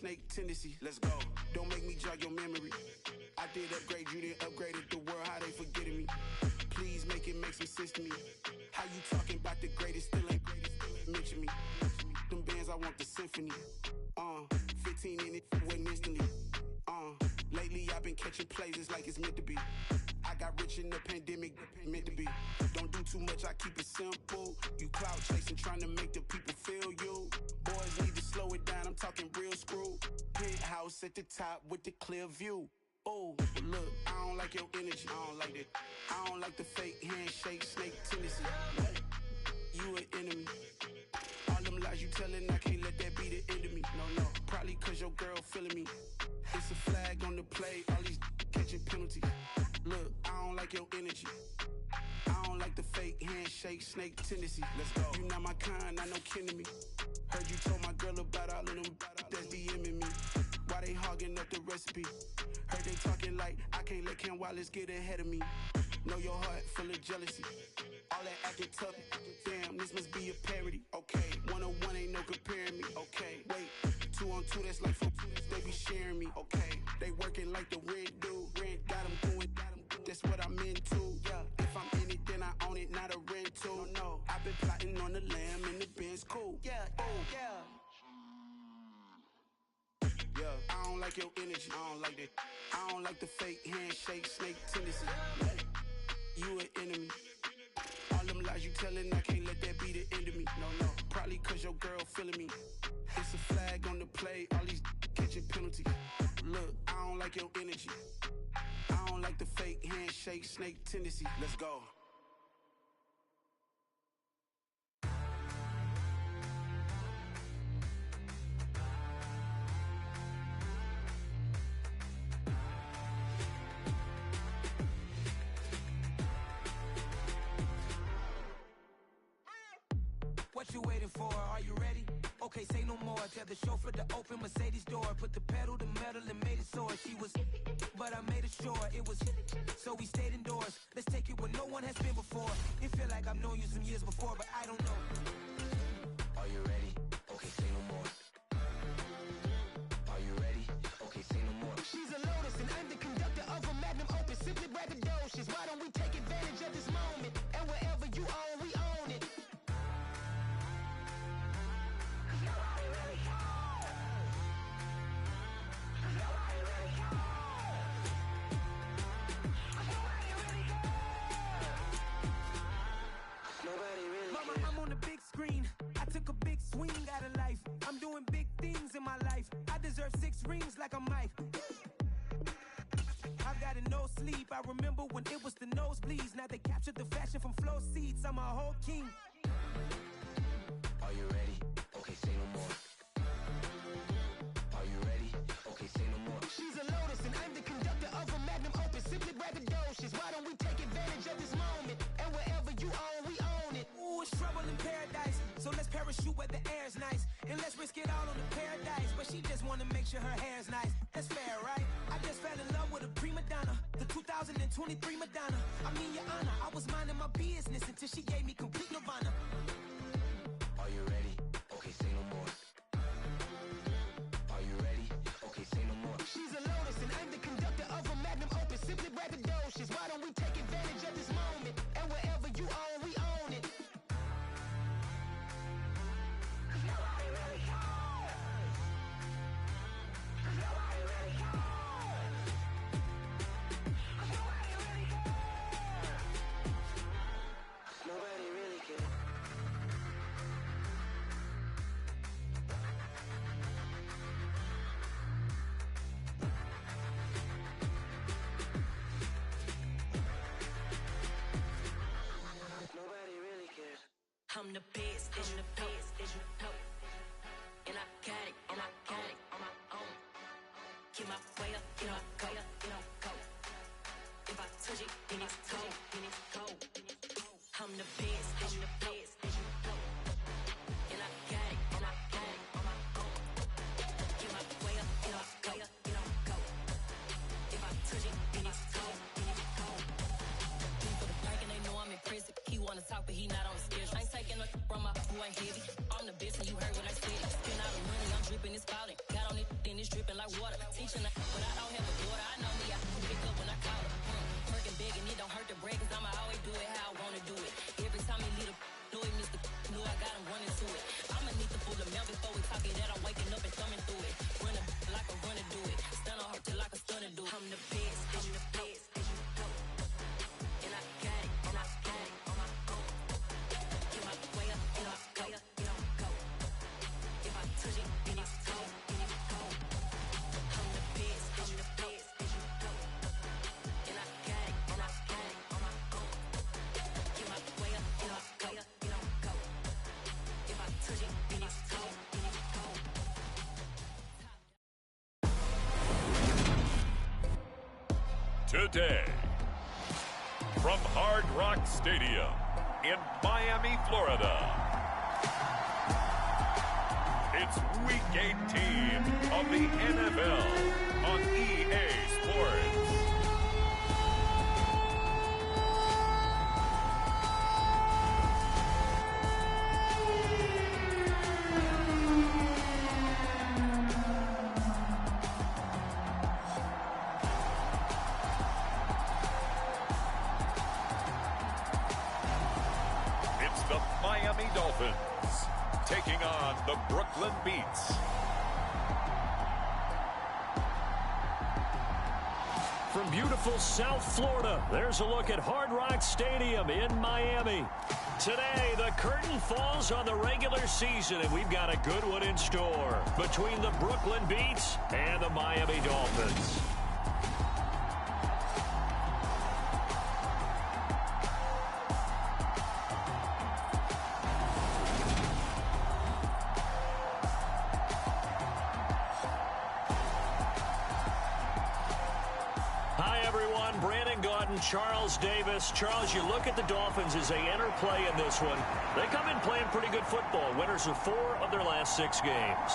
snake tendency. Let's go. Don't make me jog your memory. I did upgrade you, then upgraded the world. How they forgetting me? Please make it make some sense to me. How you talking about the greatest? Still ain't greatest. Mention me. Them bands, I want the symphony. 15 in it, wasn't instantly. Lately I've been catching plays, it's like it's meant to be. I got rich in the pandemic, meant to be. Don't do too much, I keep it simple. You clout chasing, trying to make the people feel you. Boys need to slow it down, I'm talking real screw. Penthouse at the top with the clear view. Oh, look, I don't like your energy, I don't like that. I don't like the fake handshake, snake tendency. You an enemy. All them lies you telling, I can't let that be the end of me. No, probably cause your girl feeling me. It's a flag on the play, all these catching penalties. Look, I don't like your energy. I don't like the fake handshake, snake tendency. Let's go. You not my kind, I know kin to me. Heard you told my girl about all of them that's DMing me. Why they hogging up the recipe? Heard they talking like I can't let Ken Wallace get ahead of me. Know your heart full of jealousy. All that acting tough, damn, this must be a parody. Okay, 1-on-1 ain't no comparing me. Okay, wait, 2-on-2, that's like 4, they be sharing me. Okay, they working like the rent dude. Rent got them doing, that's what I'm into. Yeah, if I'm in it, then I own it, not a rental. No, I've been plotting on the lamb and the Benz cool. Yeah, oh, yeah. Yeah, I don't like your energy, I don't like that. I don't like the fake handshake, snake tendency. You an enemy. All them lies you telling, I can't let that be the end of me. No, probably cause your girl feeling me. It's a flag on the play, all these catching penalties. Look, I don't like your energy. I don't like the fake handshake, snake tendency. Let's go. What you waiting for? Are you ready? Okay, say no more. Tell the chauffeur to open Mercedes door. Put the pedal to metal and made it soar. She was, but I made it sure it was. So we stayed indoors. Let's take it where no one has been before. It feel like I've known you some years before, but I don't know. Are you ready? Okay, say no more. Are you ready? Okay, say no more. She's a Lotus and I'm the conductor of a Magnum Opus. Simply braggadocious. Why don't we take advantage of this moment? And wherever you own, we own it. Screen. I took a big swing out of life. I'm doing big things in my life. I deserve 6 rings like I'm Mike. I've got no sleep. I remember when it was the nosebleeds. Now they captured the fashion from flow seats. I'm a whole king. Are you ready? Okay, say no more. Are you ready? Okay, say no more. She's a Lotus and I'm the conductor of a Magnum Opus. Simply braggadocious. Why don't we take advantage of this moment? And wherever you own, we own it. Ooh, it's trouble in paradise. So let's parachute where the air's nice. And let's risk it all on the paradise. But she just wanna make sure her hair's nice. That's fair, right? I just fell in love with a prima donna. The 2023 Madonna. I mean, your honor, I was minding my business until she gave me complete nirvana. Are you ready? Okay, say no more. Are you ready? Okay, say no more. She's a Lotus and I'm the conductor of a Magnum Opus. Simply braggadocious. Why don't we take advantage of this moment? And wherever you own, we own it. I'm the best, I'm the best, and I got it, and I got it on my own. Get my way up, get my way up, get my go. If I touch it, then it's cold, then it's cold. I'm the best, I'm the best, and I got it, and I got it on my own. Get my way up, get my way up, get my go. If I touch it, then it's cold, then it's cold. For the bike and they know I'm impressive. He wanna talk, but he not on the schedule. I ain't taking no from my boy heavy. I'm the best and you heard what I said. Spend all the money, I'm dripping, it's falling. Got on it, then But I don't have a daughter, I know me, I can pick up when I call her. Twerking big and it don't hurt to break, cause I'ma always do it how I wanna do it. Every time he leave the know it, Mr. Knew I got him running to it. I'ma need to pull the mail before we talk it, that I'm waking up and thumbing through it. Run a like a runner do it. Stun on her till like a stunner do it. I'm the best, I'm the best, and I got it, and I got it on my own. Get my way up, you know, go, you know, go. If I touch it, then it's cold, then it's cold. I'm the best, and I got it, and I got it on my own. Get my way up, you know, go, you know, go. If I touch it, then it's cold, then it's cold. Today, from Hard Rock Stadium in Miami, Florida, it's Week 18 of the NFL on EA Sports. It's the Miami Dolphins taking on the Brooklyn Beats. From beautiful South Florida, there's a look at Hard Rock Stadium in Miami. Today, the curtain falls on the regular season, and we've got a good one in store between the Brooklyn Beats and the Miami Dolphins. Charles Davis. Charles, you look at the Dolphins as they enter play in this one. They come in playing pretty good football. Winners of 4 of their last 6 games.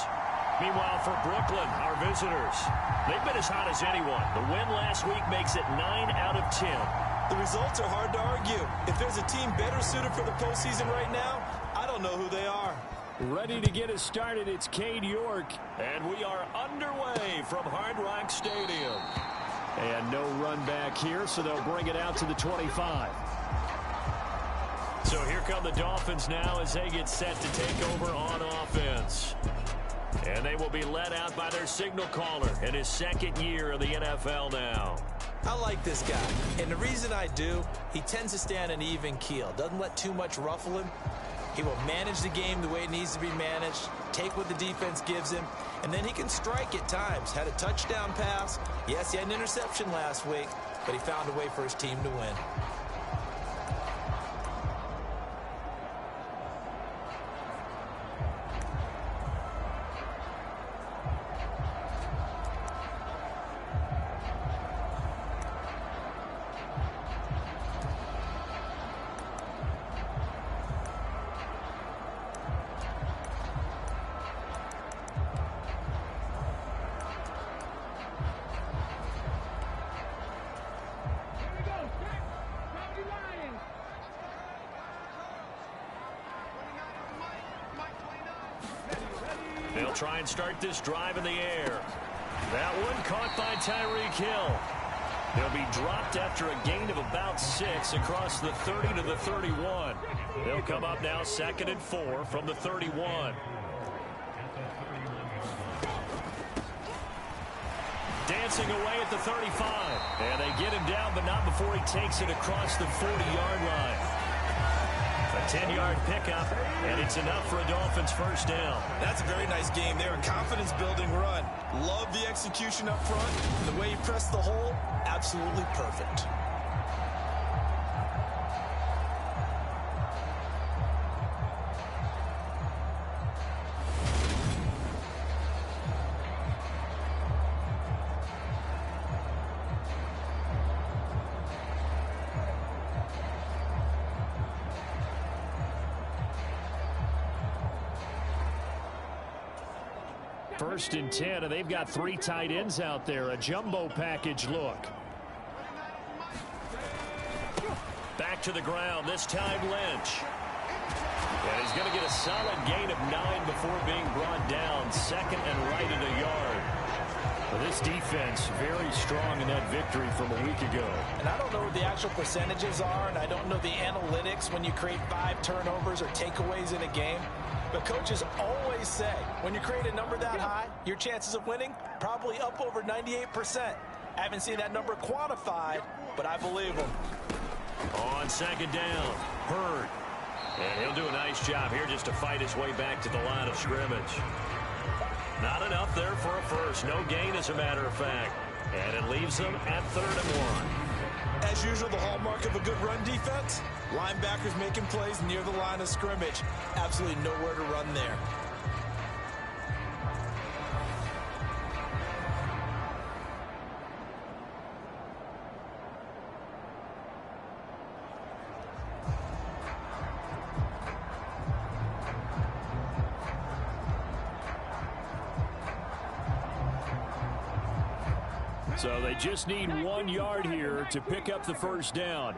Meanwhile, for Brooklyn, our visitors, they've been as hot as anyone. The win last week makes it 9 out of 10. The results are hard to argue. If there's a team better suited for the postseason right now, I don't know who they are. Ready to get us started, it's Cade York. And we are underway from Hard Rock Stadium. And no run back here, so they'll bring it out to the 25. So here come the Dolphins now as they get set to take over on offense. And they will be led out by their signal caller in his 2nd year of the NFL now. I like this guy, and the reason I do, he tends to stay on an even keel. Doesn't let too much ruffle him. He will manage the game the way it needs to be managed, take what the defense gives him, and then he can strike at times. Had a touchdown pass. Yes, he had an interception last week, but he found a way for his team to win. They'll try and start this drive in the air. That one caught by Tyreek Hill. They'll be dropped after a gain of about 6 across the 30 to the 31. They'll come up now 2nd and 4 from the 31. Dancing away at the 35. And they get him down, but not before he takes it across the 40-yard line. A 10-yard pickup, and it's enough for a Dolphins first down. That's a very nice game there, a confidence-building run. Love the execution up front. The way he pressed the hole, absolutely perfect. First and 10, and they've got 3 tight ends out there. A jumbo package look. Back to the ground, this time Lynch. And he's going to get a solid gain of 9 before being brought down. 2nd and right at a yard. this defense very strong in that victory from a week ago. And I don't know what the actual percentages are, and I don't know the analytics when you create 5 turnovers or takeaways in a game. But coaches always say, when you create a number that high, your chances of winning probably up over 98%. I haven't seen that number quantified, but I believe them. On second down, Hurd. And he'll do a nice job here just to fight his way back to the line of scrimmage. Not enough there for a first. No gain, as a matter of fact. And it leaves them at 3rd and 1. As usual, the hallmark of a good run defense, linebackers making plays near the line of scrimmage. Absolutely nowhere to run there. So they just need 1 yard here to pick up the first down.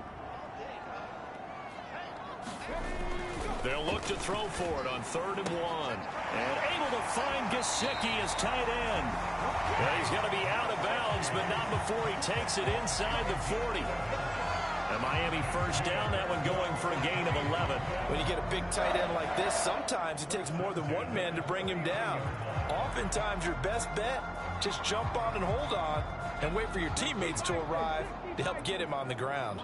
They'll look to throw for it on 3rd and 1. And able to find Gesicki as tight end. Well, he's going to be out of bounds, but not before he takes it inside the 40. A Miami first down, that one going for a gain of 11. When you get a big tight end like this, sometimes it takes more than one man to bring him down. Oftentimes, your best bet, just jump on and hold on and wait for your teammates to arrive to help get him on the ground.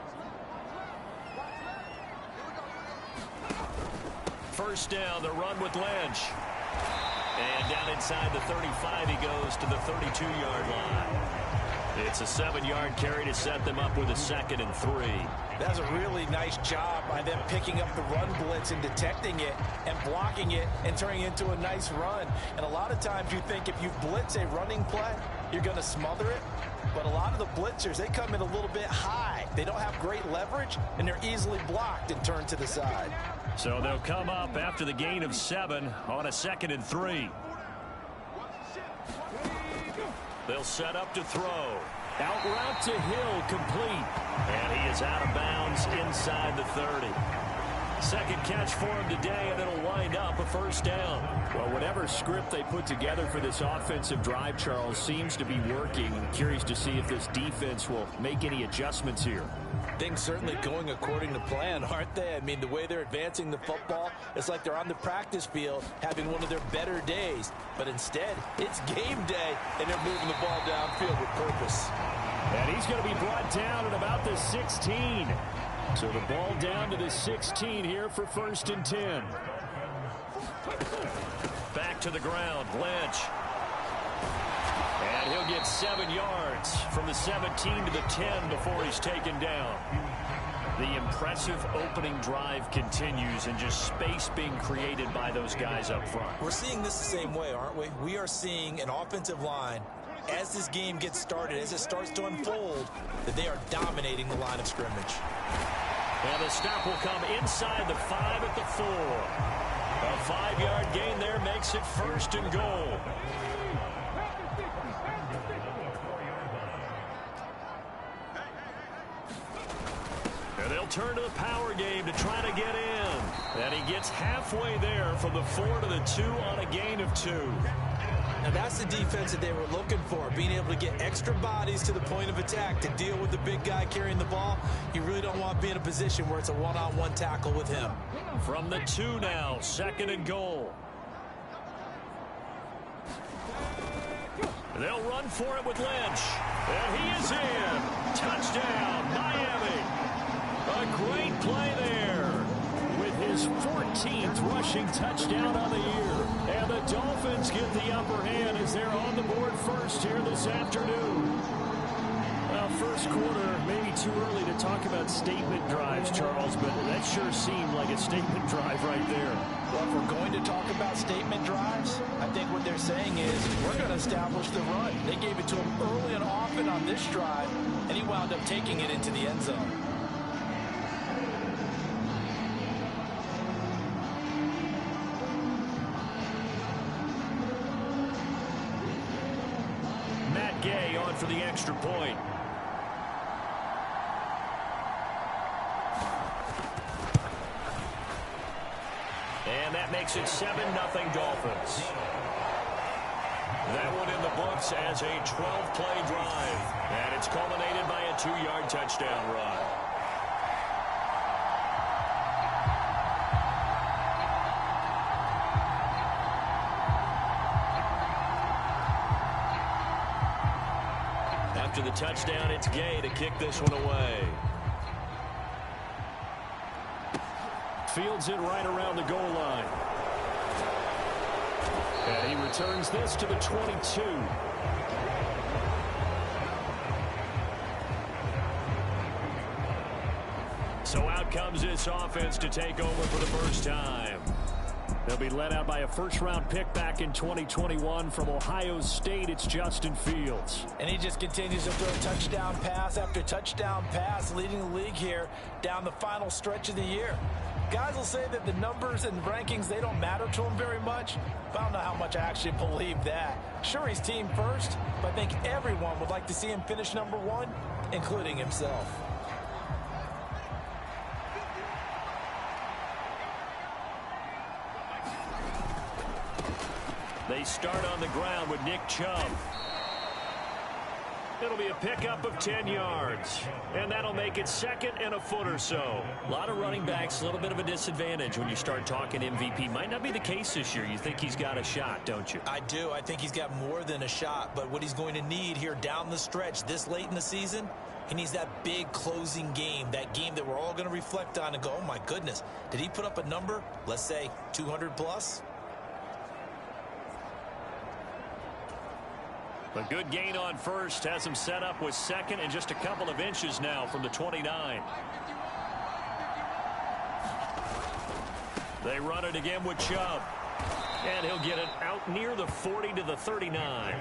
First down, the run with Lynch. And down inside the 35, he goes to the 32-yard line. It's a 7-yard carry to set them up with a 2nd and 3. That's a really nice job by them picking up the run blitz and detecting it and blocking it and turning it into a nice run. And a lot of times you think if you blitz a running play, you're going to smother it. But a lot of the blitzers, they come in a little bit high. They don't have great leverage, and they're easily blocked and turned to the side. So they'll come up after the gain of 7 on a 2nd and 3. They'll set up to throw. Out route to Hill, complete. And he is out of bounds inside the 30. Second catch for him today, and it'll wind up a first down. Well, whatever script they put together for this offensive drive, Charles, seems to be working. I'm curious to see if this defense will make any adjustments here. Things certainly going according to plan, aren't they? I mean, the way they're advancing the football, it's like they're on the practice field having one of their better days. But instead, it's game day, and they're moving the ball downfield with purpose. And he's going to be brought down at about the 16. So the ball down to the 16 here for 1st and 10. Back to the ground, Lynch. And he'll get 7 yards from the 17 to the 10 before he's taken down. The impressive opening drive continues, and just space being created by those guys up front. We're seeing this the same way, aren't we? We are seeing an offensive line, as this game gets started, as it starts to unfold, that they are dominating the line of scrimmage. And the stop will come inside the 5 at the 4. A 5-yard gain there makes it 1st and goal. And they'll turn to the power game to try to get in. And he gets halfway there from the 4 to the 2 on a gain of 2. Now that's the defense that they were looking for, being able to get extra bodies to the point of attack to deal with the big guy carrying the ball. You really don't want to be in a position where it's a one-on-one tackle with him. From the 2 now, 2nd and goal. They'll run for it with Lynch. And he is in. Touchdown, Miami. A great play there with his 14th rushing touchdown on the year. And the Dolphins get the upper hand as they're on the board first here this afternoon. Well, first quarter, maybe too early to talk about statement drives, Charles, but that sure seemed like a statement drive right there. Well, if we're going to talk about statement drives, I think what they're saying is we're going to establish the run. They gave it to him early and often on this drive, and he wound up taking it into the end zone. Matt Gay on for the extra point. And that makes it 7-0 Dolphins. That one in the books as a 12-play drive. And it's culminated by a 2-yard touchdown run. After the touchdown, it's Gay to kick this one away. Fields it right around the goal line. And he returns this to the 22. So out comes this offense to take over for the first time. They'll be led out by a first-round pick back in 2021 from Ohio State. It's Justin Fields. And he just continues to throw touchdown pass after touchdown pass, leading the league here down the final stretch of the year. Guys will say that the numbers and rankings, they don't matter to him very much, but I don't know how much I actually believe that. Sure, he's team first, but I think everyone would like to see him finish number 1, including himself. They start on the ground with Nick Chubb. It'll be a pickup of 10 yards. And that'll make it second and a foot or so. A lot of running backs, a little bit of a disadvantage when you start talking MVP. Might not be the case this year. You think he's got a shot, don't you? I do. I think he's got more than a shot. But what he's going to need here down the stretch this late in the season, he needs that big closing game. That game that we're all going to reflect on and go, oh, my goodness. Did he put up a number, let's say, 200 plus? A good gain on first has him set up with second and just a couple of inches now from the 29. They run it again with Chubb. And he'll get it out near the 40 to the 39.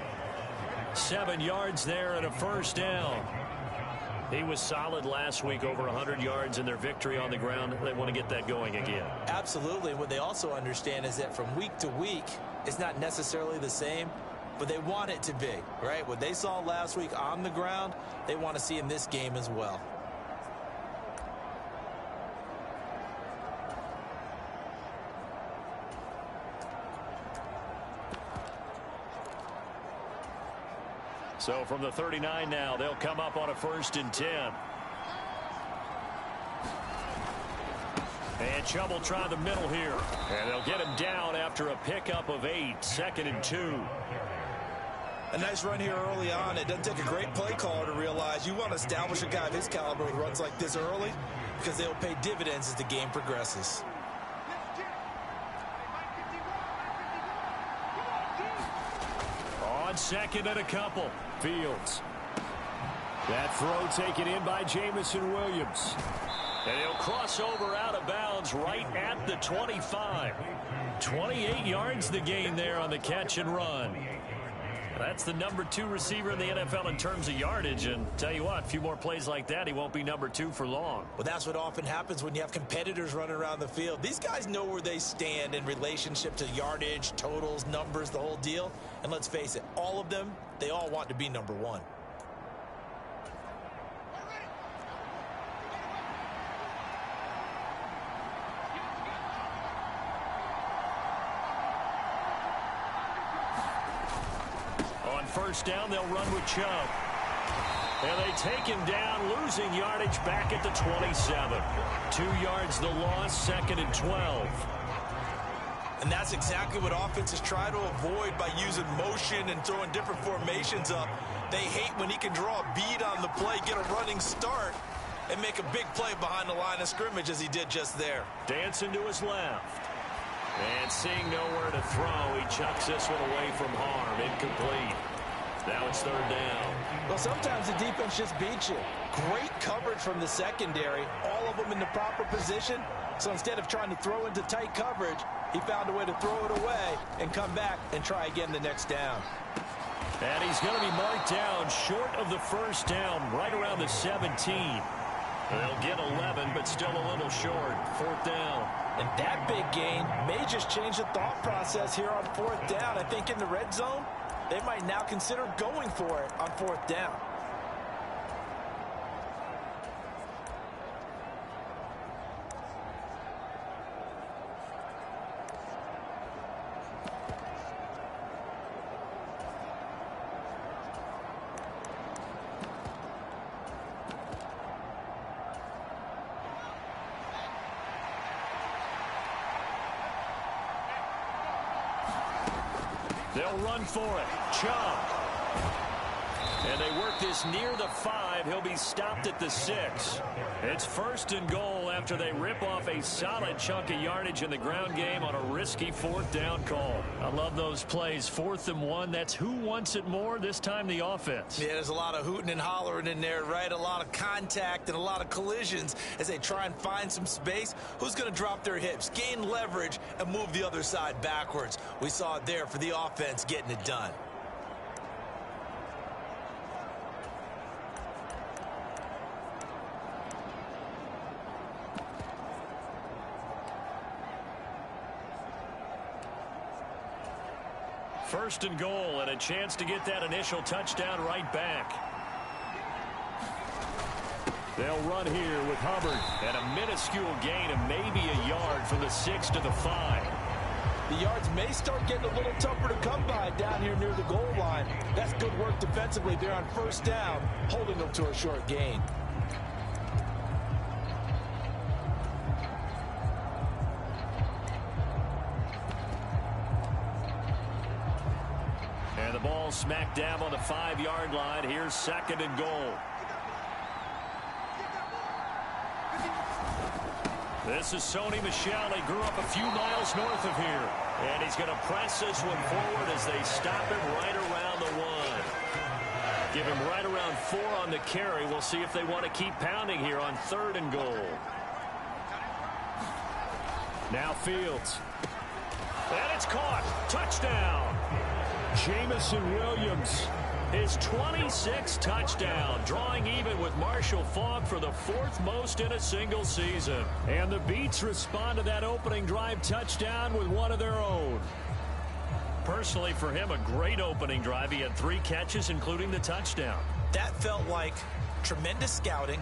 7 yards there and a first down. He was solid last week, over 100 yards in their victory on the ground. They want to get that going again. Absolutely. What they also understand is that from week to week, it's not necessarily the same, but they want it to be, right? What they saw last week on the ground, they want to see in this game as well. So from the 39 now, they'll come up on a 1st and 10. And Chubb will try the middle here. And they'll get him down after a pickup of 8, 2nd and 2. A nice run here early on. It doesn't take a great play caller to realize you want to establish a guy of his caliber who runs like this early, because they'll pay dividends as the game progresses. On 2nd and a couple, Fields. That throw taken in by Jameson Williams. And he'll cross over out of bounds right at the 25. 28 yards the gain there on the catch and run. That's the number 2 receiver in the NFL in terms of yardage. And tell you what, a few more plays like that, he won't be number 2 for long. Well, that's what often happens when you have competitors running around the field. These guys know where they stand in relationship to yardage, totals, numbers, the whole deal. And let's face it, all of them, they all want to be number 1. First down, they'll run with Chubb. And they take him down, losing yardage back at the 27. 2 yards the loss, 2nd and 12. And that's exactly what offenses try to avoid by using motion and throwing different formations up. They hate when he can draw a bead on the play, get a running start, and make a big play behind the line of scrimmage as he did just there. Dancing to his left. And seeing nowhere to throw, he chucks this one away from harm. Incomplete. Now it's 3rd down. Well, sometimes the defense just beats you. Great coverage from the secondary, all of them in the proper position. So instead of trying to throw into tight coverage, he found a way to throw it away and come back and try again the next down. And he's going to be marked down short of the first down, right around the 17. They'll get 11, but still a little short. 4th down. And that big gain may just change the thought process here on 4th down. I think in the red zone, they might now consider going for it on 4th down. They'll run for it. Chubb. And they work this near the 5. He'll be stopped at the 6. It's 1st and goal after they rip off a solid chunk of yardage in the ground game on a risky 4th down call. I love those plays. 4th and 1. That's who wants it more, this time the offense. Yeah, there's a lot of hooting and hollering in there, right? A lot of contact and a lot of collisions as they try and find some space. Who's going to drop their hips, gain leverage, and move the other side backwards? We saw it there for the offense getting it done. First and goal, and a chance to get that initial touchdown right back. They'll run here with Hubbard, and a minuscule gain of maybe a yard from the 6 to the 5. The yards may start getting a little tougher to come by down here near the goal line. That's good work defensively there on 1st down, holding them to a short gain. And the ball smack dab on the 5-yard line. Here's 2nd and goal. This is Sony Michel. He grew up a few miles north of here. And he's going to press this one forward as they stop him right around the 1. Give him right around 4 on the carry. We'll see if they want to keep pounding here on 3rd and goal. Now Fields. And it's caught. Touchdown. Jamison Williams, his 26th touchdown, drawing even with Marshall Faulk for the 4th most in a single season. And the Beats respond to that opening drive touchdown with one of their own. Personally, for him, a great opening drive. He had 3 catches, including the touchdown. That felt like tremendous scouting,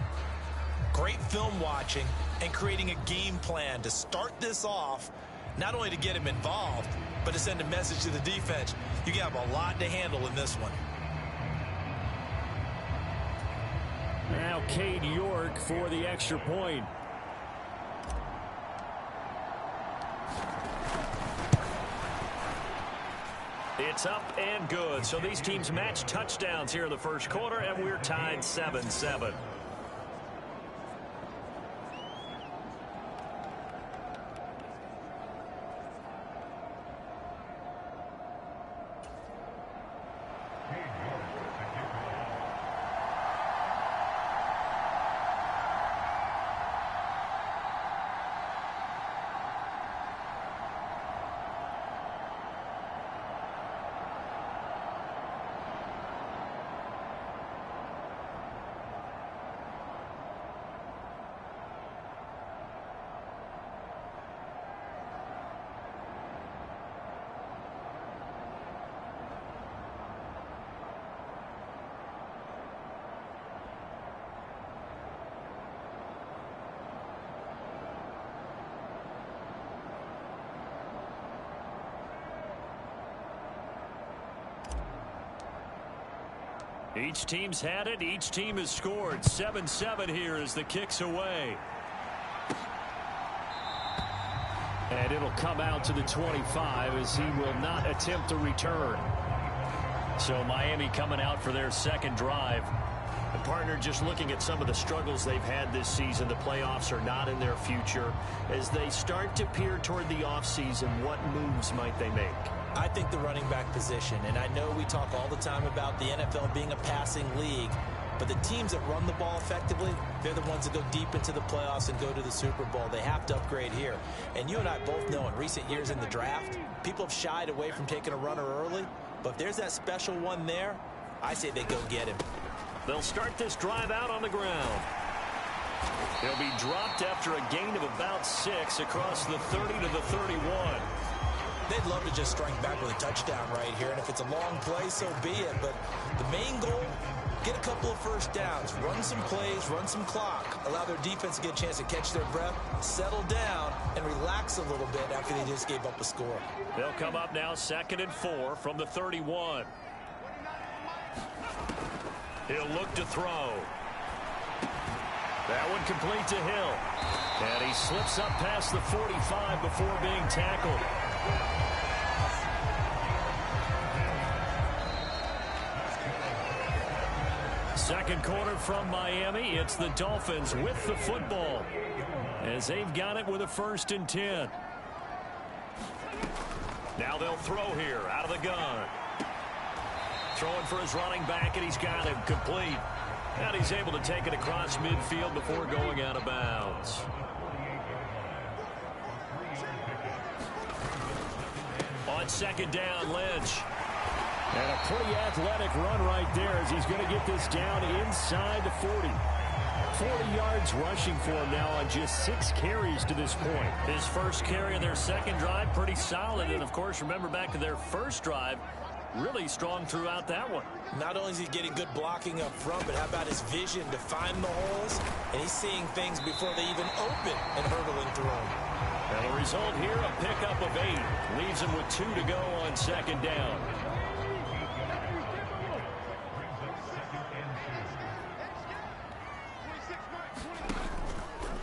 great film watching, and creating a game plan to start this off, not only to get him involved, but to send a message to the defense. You have a lot to handle in this one. Now Cade York for the extra point. It's up and good. So these teams match touchdowns here in the first quarter, and we're tied 7-7. Each team's had it. Each team has scored. 7-7 here as the kick's away. And it'll come out to the 25 as he will not attempt to return. So Miami coming out for their 2nd drive. The partner, just looking at some of the struggles they've had this season, the playoffs are not in their future. As they start to peer toward the offseason, what moves might they make? I think the running back position, and I know we talk all the time about the NFL being a passing league, but the teams that run the ball effectively, they're the ones that go deep into the playoffs and go to the Super Bowl. They have to upgrade here. And you and I both know in recent years in the draft, people have shied away from taking a runner early, but if there's that special one there, I say they go get him. They'll start this drive out on the ground. He'll be dropped after a gain of about 6 across the 30 to the 31. They'd love to just strike back with a touchdown right here, and if it's a long play, so be it. But the main goal, get a couple of first downs, run some plays, run some clock, allow their defense to get a chance to catch their breath, settle down, and relax a little bit after they just gave up a score. They'll come up now 2nd and 4 from the 31. He'll look to throw. That one complete to Hill. And he slips up past the 45 before being tackled. Second quarter from Miami. It's the Dolphins with the football as they've got it with a 1st and 10. Now they'll throw here out of the gun. Throwing for his running back, and he's got him complete. And he's able to take it across midfield before going out of bounds. On 2nd down, Lynch. And a pretty athletic run right there as he's going to get this down inside the 40. 40 yards rushing for him now on just 6 carries to this point. His first carry of their second drive, pretty solid. And, of course, remember back to their first drive, really strong throughout that one. Not only is he getting good blocking up front, but how about his vision to find the holes? And he's seeing things before they even open and hurdling through them. And the result here, a pickup of 8. Leaves him with 2 to go on 2nd down.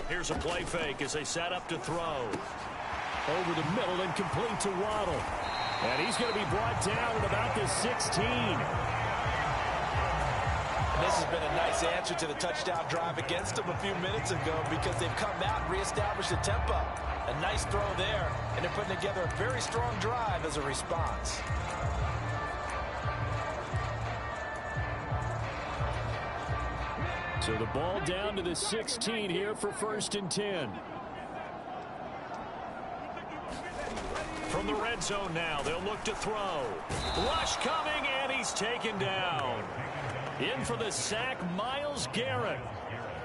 Here's a play fake as they set up to throw. Over the middle and complete to Waddle. And he's going to be brought down at about the 16. And this has been a nice answer to the touchdown drive against them a few minutes ago because they've come out and reestablished the tempo. A nice throw there, and they're putting together a very strong drive as a response. So the ball down to the 16 here for 1st and 10. From the red zone now, they'll look to throw. Rush coming, and he's taken down. In for the sack, Myles Garrett.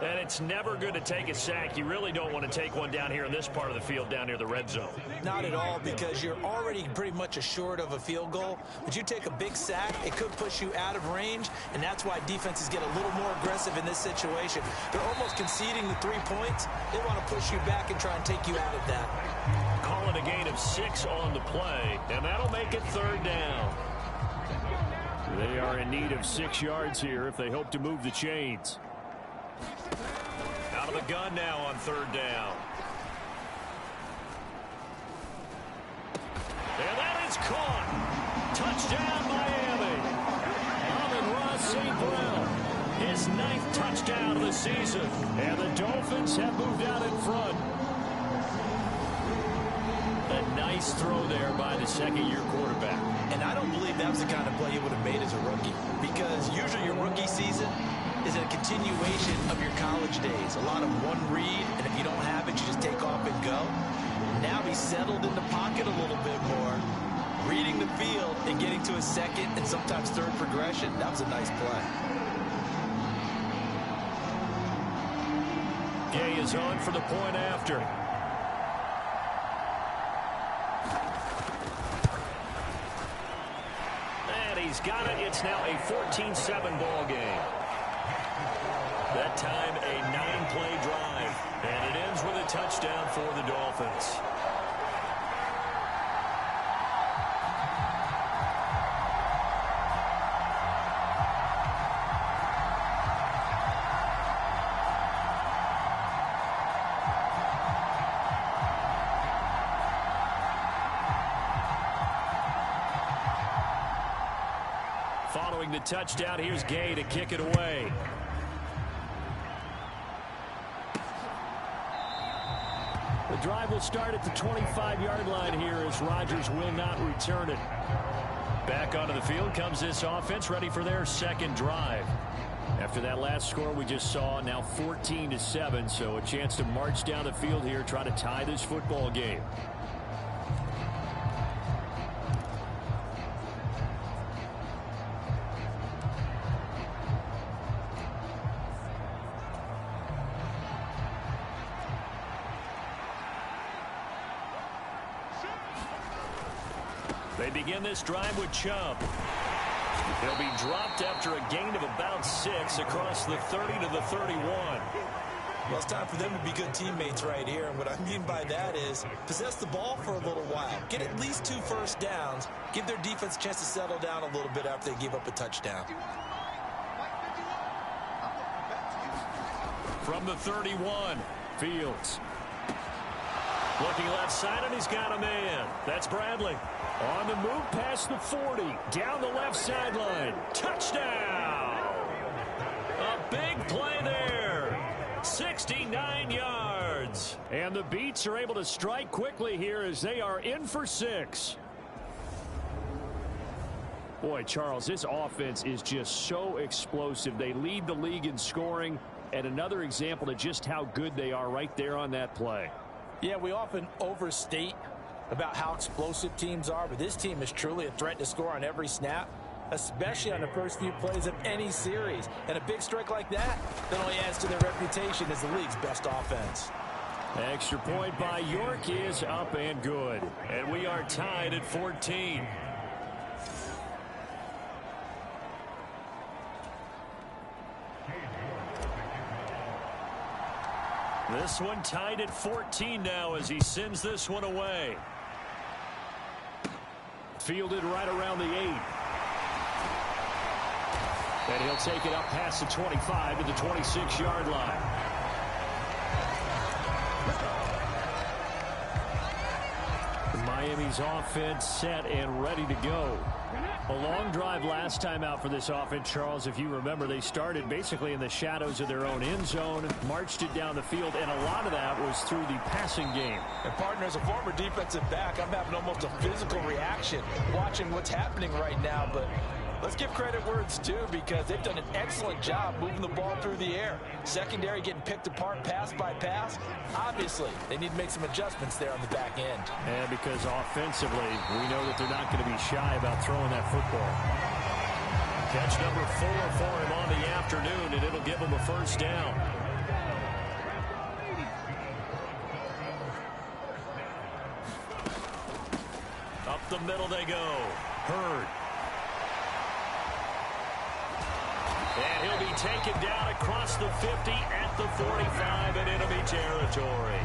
And it's never good to take a sack. You really don't want to take one down here in this part of the field down near the red zone. Not at all, because you're already pretty much assured of a field goal. But you take a big sack, it could push you out of range, and that's why defenses get a little more aggressive in this situation. They're almost conceding the 3 points. They want to push you back and try and take you out of that. Call it a gain of 6 on the play, and that'll make it 3rd down. They are in need of 6 yards here if they hope to move the chains. Out of the gun now on 3rd down. And that is caught. Touchdown, Miami. Amon-Ra St. Brown, his 9th touchdown of the season. And the Dolphins have moved out in front. A nice throw there by the 2nd-year quarterback. And I don't believe that was the kind of play he would have made as a rookie, because usually your rookie season is a continuation of your college days. A lot of one read, and if you don't have it, you just take off and go. Now he's settled in the pocket a little bit more, reading the field and getting to his 2nd and sometimes 3rd progression. That was a nice play. Gay is on for the point after. And he's got it. It's now a 14-7 ball game. That time a 9-play drive, and it ends with a touchdown for the Dolphins. Following the touchdown, here's Gay to kick it away. The drive will start at the 25-yard line here as Rodgers will not return it. Back onto the field comes this offense, ready for their 2nd drive. After that last score we just saw, now 14-7, so a chance to march down the field here, try to tie this football game. They begin this drive with Chubb. He'll be dropped after a gain of about 6 across the 30 to the 31. Well, it's time for them to be good teammates right here. And what I mean by that is possess the ball for a little while. Get at least 2 first downs. Give their defense a chance to settle down a little bit after they give up a touchdown. From the 31, Fields. Looking left side, and he's got a man. That's Bradley. On the move past the 40. Down the left sideline. Touchdown! Beats are able to strike quickly here as they are in for 6. Boy, Charles, this offense is just so explosive. They lead the league in scoring, and another example of just how good they are right there on that play. Yeah, we often overstate about how explosive teams are, but this team is truly a threat to score on every snap, especially on the first few plays of any series. And a big strike like that only adds to their reputation as the league's best offense. Extra point by York is up and good. And we are tied at 14. This one tied at 14 now as he sends this one away. Fielded right around the 8. And he'll take it up past the 25 to the 26-yard line. Miami's offense set and ready to go. A long drive last time out for this offense, Charles. If you remember, they started basically in the shadows of their own end zone, marched it down the field, and a lot of that was through the passing game. And partner, as a former defensive back, I'm having almost a physical reaction watching what's happening right now. But let's give credit where it's due, because they've done an excellent job moving the ball through the air. Secondary getting picked apart pass by pass. Obviously, they need to make some adjustments there on the back end. And because offensively, we know that they're not going to be shy about throwing that football. Catch number 4 for him on the afternoon, and it'll give him a first down. Up the middle they go. Hurd. And he'll be taken down across the 50 at the 45 in enemy territory.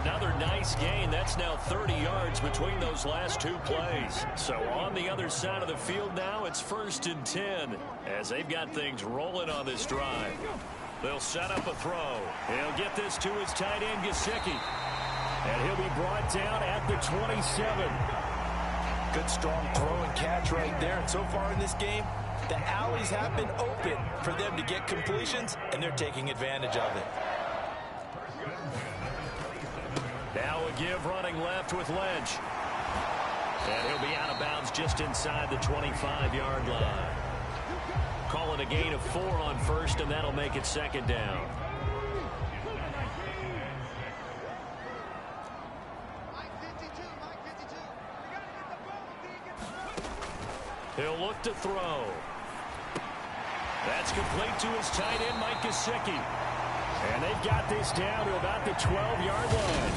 Another nice gain. That's now 30 yards between those last 2 plays. So on the other side of the field now, it's 1st and 10 as they've got things rolling on this drive. They'll set up a throw. He'll get this to his tight end, Gesicki. And he'll be brought down at the 27. Good strong throw and catch right there. And so far in this game, the alleys have been open for them to get completions, and they're taking advantage of it. Now a give running left with Lynch. And he'll be out of bounds just inside the 25-yard line. Call it a gain of 4 on first, and that'll make it 2nd down. He'll look to throw. That's complete to his tight end, Mike Gesicki. And they've got this down to about the 12-yard line.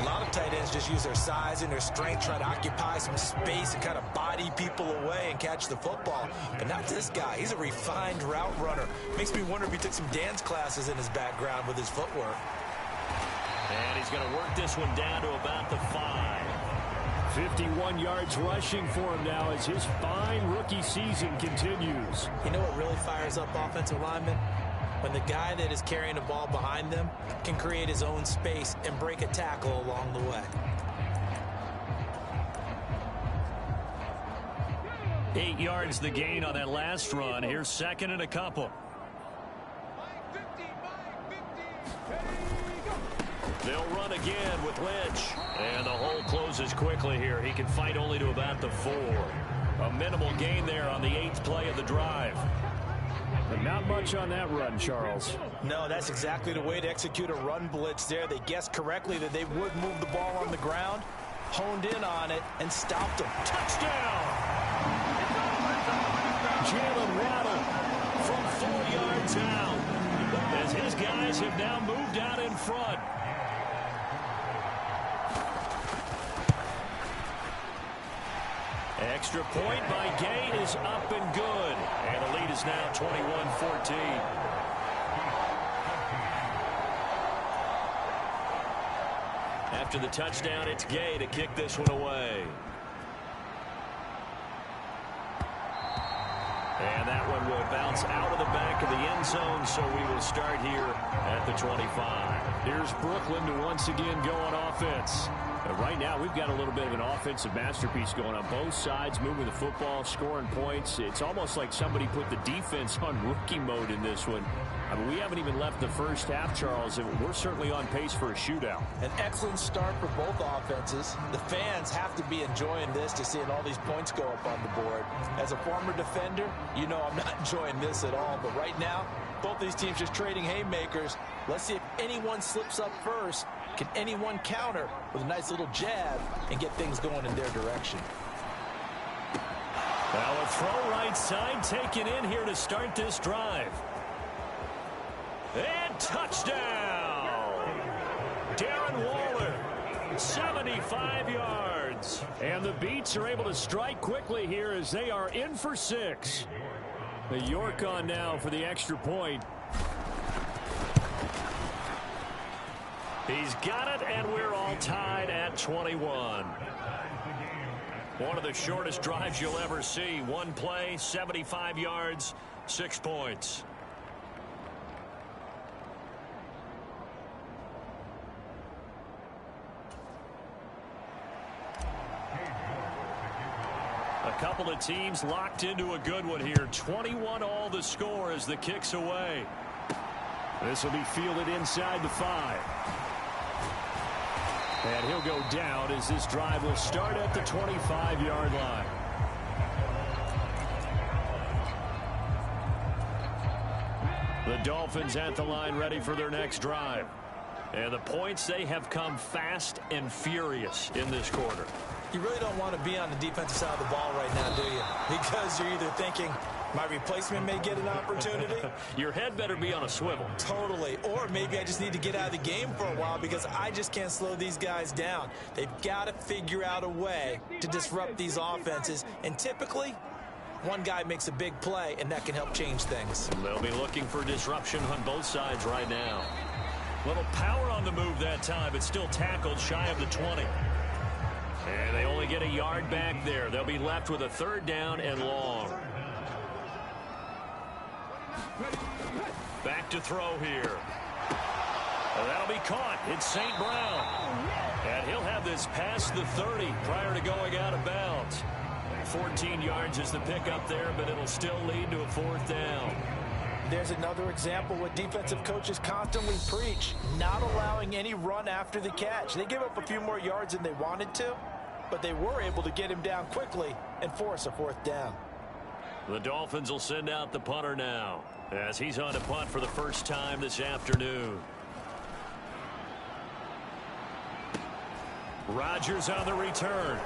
A lot of tight ends just use their size and their strength, try to occupy some space and kind of body people away and catch the football. But not this guy. He's a refined route runner. Makes me wonder if he took some dance classes in his background with his footwork. And he's going to work this one down to about the 5. 51 yards rushing for him now as his fine rookie season continues. You know what really fires up offensive linemen? When the guy that is carrying the ball behind them can create his own space and break a tackle along the way. 8 yards the gain on that last run. Here's 2nd and a couple. They'll run again with Lynch. And the hole closes quickly here. He can fight only to about the 4. A minimal gain there on the 8th play of the drive. But not much on that run, Charles. No, that's exactly the way to execute a run blitz there. They guessed correctly that they would move the ball on the ground, honed in on it, and stopped them. Touchdown! Jalen Waddle from 4 yards out as his guys have now moved out in front. Extra point by Gay is up and good. And the lead is now 21-14. After the touchdown, it's Gay to kick this one away. And that one will bounce out of the back of the end zone, so we will start here at the 25. Here's Brooklyn to once again go on offense. Right now, we've got a little bit of an offensive masterpiece going on both sides, moving the football, scoring points. It's almost like somebody put the defense on rookie mode in this one. I mean, we haven't even left the first half, Charles, and we're certainly on pace for a shootout. An excellent start for both offenses. The fans have to be enjoying this to seeing all these points go up on the board. As a former defender, you know I'm not enjoying this at all. But right now, both these teams just trading haymakers. Let's see if anyone slips up first. Can anyone counter with a nice little jab and get things going in their direction? Now a throw right side taken in here to start this drive. And touchdown! Darren Waller, 75 yards. And the Beats are able to strike quickly here as they are in for 6. The York on now for the extra point. He's got it, and we're all tied at 21. One of the shortest drives you'll ever see. One play, 75 yards, 6 points. A couple of teams locked into a good one here. 21 all the score as the kick's away. This will be fielded inside the 5. And he'll go down as this drive will start at the 25-yard line. The Dolphins at the line ready for their next drive. And the points, they have come fast and furious in this quarter. You really don't want to be on the defensive side of the ball right now, do you? Because you're either thinking, my replacement may get an opportunity. Your head better be on a swivel. Totally. Or maybe I just need to get out of the game for a while because I just can't slow these guys down. They've got to figure out a way to disrupt these offenses. And typically, one guy makes a big play, and that can help change things. They'll be looking for disruption on both sides right now. Little power on the move that time, but still tackled shy of the 20. And they only get a yard back there. They'll be left with a 3rd down and long. Back to throw here. Well, that'll be caught. It's St. Brown. And he'll have this past the 30 prior to going out of bounds. 14 yards is the pickup there, but it'll still lead to a 4th down. There's another example what defensive coaches constantly preach, not allowing any run after the catch. They give up a few more yards than they wanted to, but they were able to get him down quickly and force a 4th down. The Dolphins will send out the punter now as he's on to punt for the first time this afternoon. Rodgers on the return.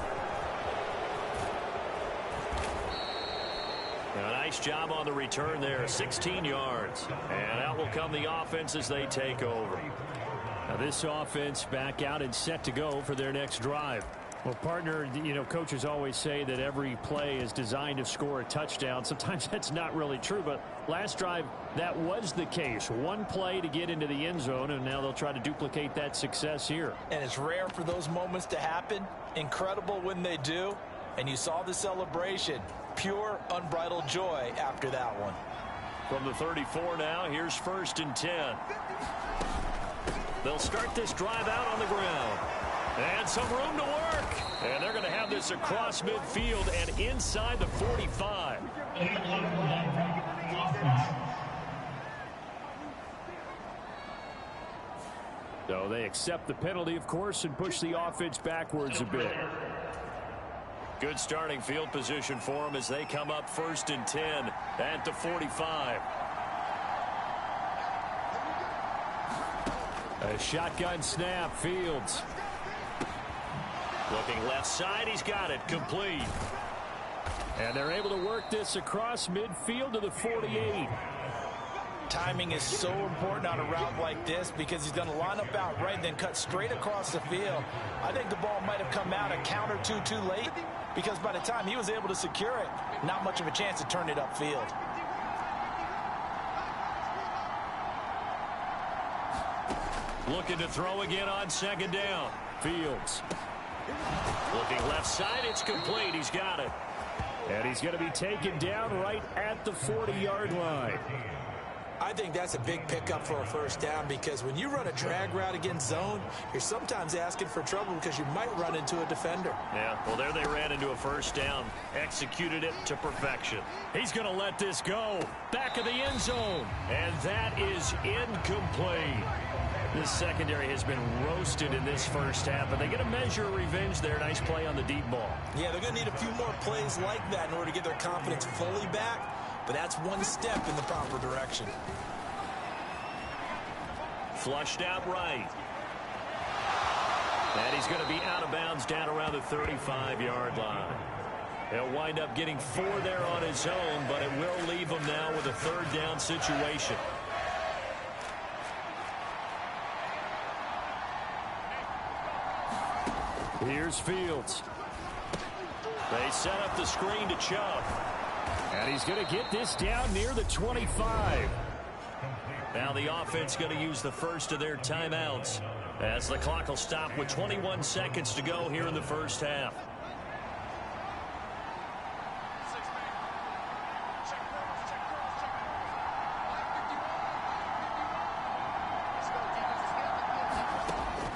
A nice job on the return there, 16 yards. And out will come the offense as they take over. Now this offense back out and set to go for their next drive. Well, partner, you know, coaches always say that every play is designed to score a touchdown. Sometimes that's not really true, but last drive, that was the case. One play to get into the end zone, and now they'll try to duplicate that success here. And it's rare for those moments to happen. Incredible when they do. And you saw the celebration. Pure, unbridled joy after that one. From the 34 now, here's 1st and 10. They'll start this drive out on the ground. And some room to work. And they're going to have this across midfield and inside the 45. So they accept the penalty, of course, and push the offense backwards a bit. Good starting field position for them as they come up 1st and 10 at the 45. A shotgun snap, Fields. Looking left side, he's got it, complete. And they're able to work this across midfield to the 48. Timing is so important on a route like this because he's going to line up out right, then cut straight across the field. I think the ball might have come out a count or two too late because by the time he was able to secure it, not much of a chance to turn it upfield. Looking to throw again on 2nd down. Fields. Looking left side, it's complete. He's got it. And he's going to be taken down right at the 40-yard line. I think that's a big pickup for a first down because when you run a drag route against zone, you're sometimes asking for trouble because you might run into a defender. Yeah, well, there they ran into a first down. Executed it to perfection. He's going to let this go. Back of the end zone. And that is incomplete. This secondary has been roasted in this first half, but they get a measure of revenge there. Nice play on the deep ball. Yeah, they're going to need a few more plays like that in order to get their confidence fully back, but that's one step in the proper direction. Flushed out right. And he's going to be out of bounds down around the 35-yard line. He'll wind up getting 4 there on his own, but it will leave him now with a third down situation. Here's Fields. They set up the screen to Chubb. And he's going to get this down near the 25. Now the offense going to use the first of their timeouts as the clock will stop with 21 seconds to go here in the first half.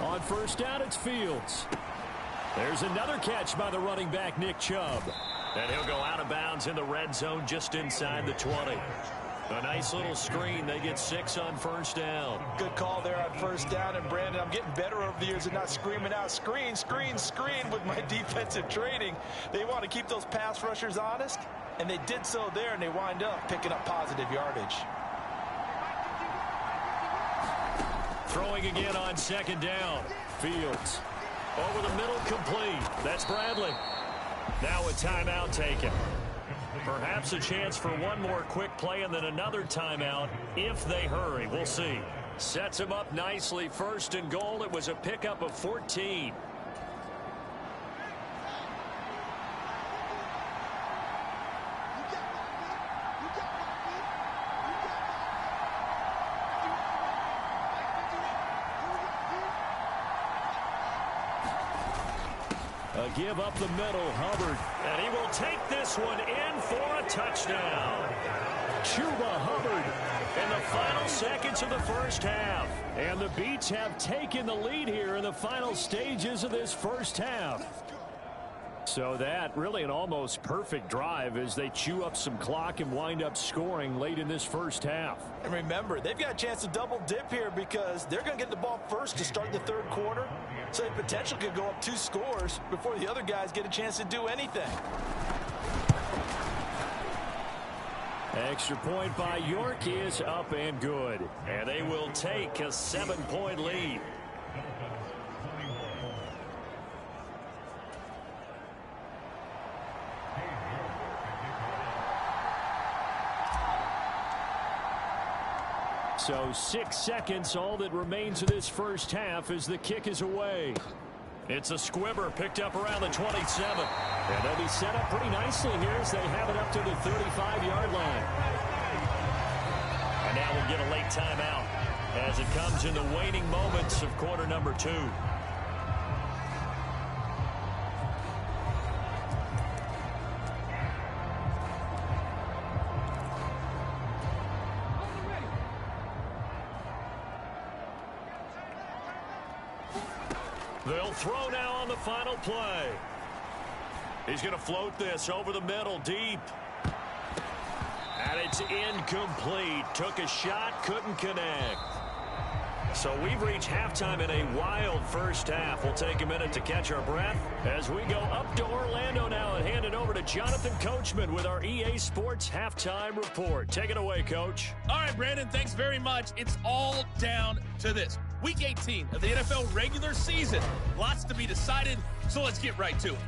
On first down, it's Fields. There's another catch by the running back, Nick Chubb. And he'll go out of bounds in the red zone just inside the 20. A nice little screen. They get 6 on first down. Good call there on first down. And, Brandon, I'm getting better over the years at not screaming out, screen, screen, screen with my defensive training. They want to keep those pass rushers honest, and they did so there, and they wind up picking up positive yardage. Throwing again on second down. Fields. Over the middle, complete. That's Bradley. Now a timeout taken. Perhaps a chance for one more quick play and then another timeout if they hurry. We'll see. Sets him up nicely. First and goal. It was a pickup of 14. A give up the middle, Hubbard. And he will take this one in for a touchdown. Chuba Hubbard in the final seconds of the first half. And the Beats have taken the lead here in the final stages of this first half. So that really an almost perfect drive as they chew up some clock and wind up scoring late in this first half. And remember, they've got a chance to double dip here because they're going to get the ball first to start the third quarter. So they potentially could go up 2 scores before the other guys get a chance to do anything. Extra point by York is up and good. And they will take a 7-point lead. So 6 seconds, all that remains of this first half as the kick is away. It's a squibber picked up around the 27. And they'll be set up pretty nicely here as they have it up to the 35-yard line. And now we'll get a late timeout as it comes in the waning moments of quarter number 2. They'll throw now on the final play. He's going to float this over the middle, deep. And it's incomplete. Took a shot, couldn't connect. So we've reached halftime in a wild first half. We'll take a minute to catch our breath as we go up to Orlando now and hand it over to Jonathan Coachman with our EA Sports Halftime Report. Take it away, Coach. All right, Brandon, thanks very much. It's all down to this. Week 18 of the NFL regular season. Lots to be decided, so let's get right to it.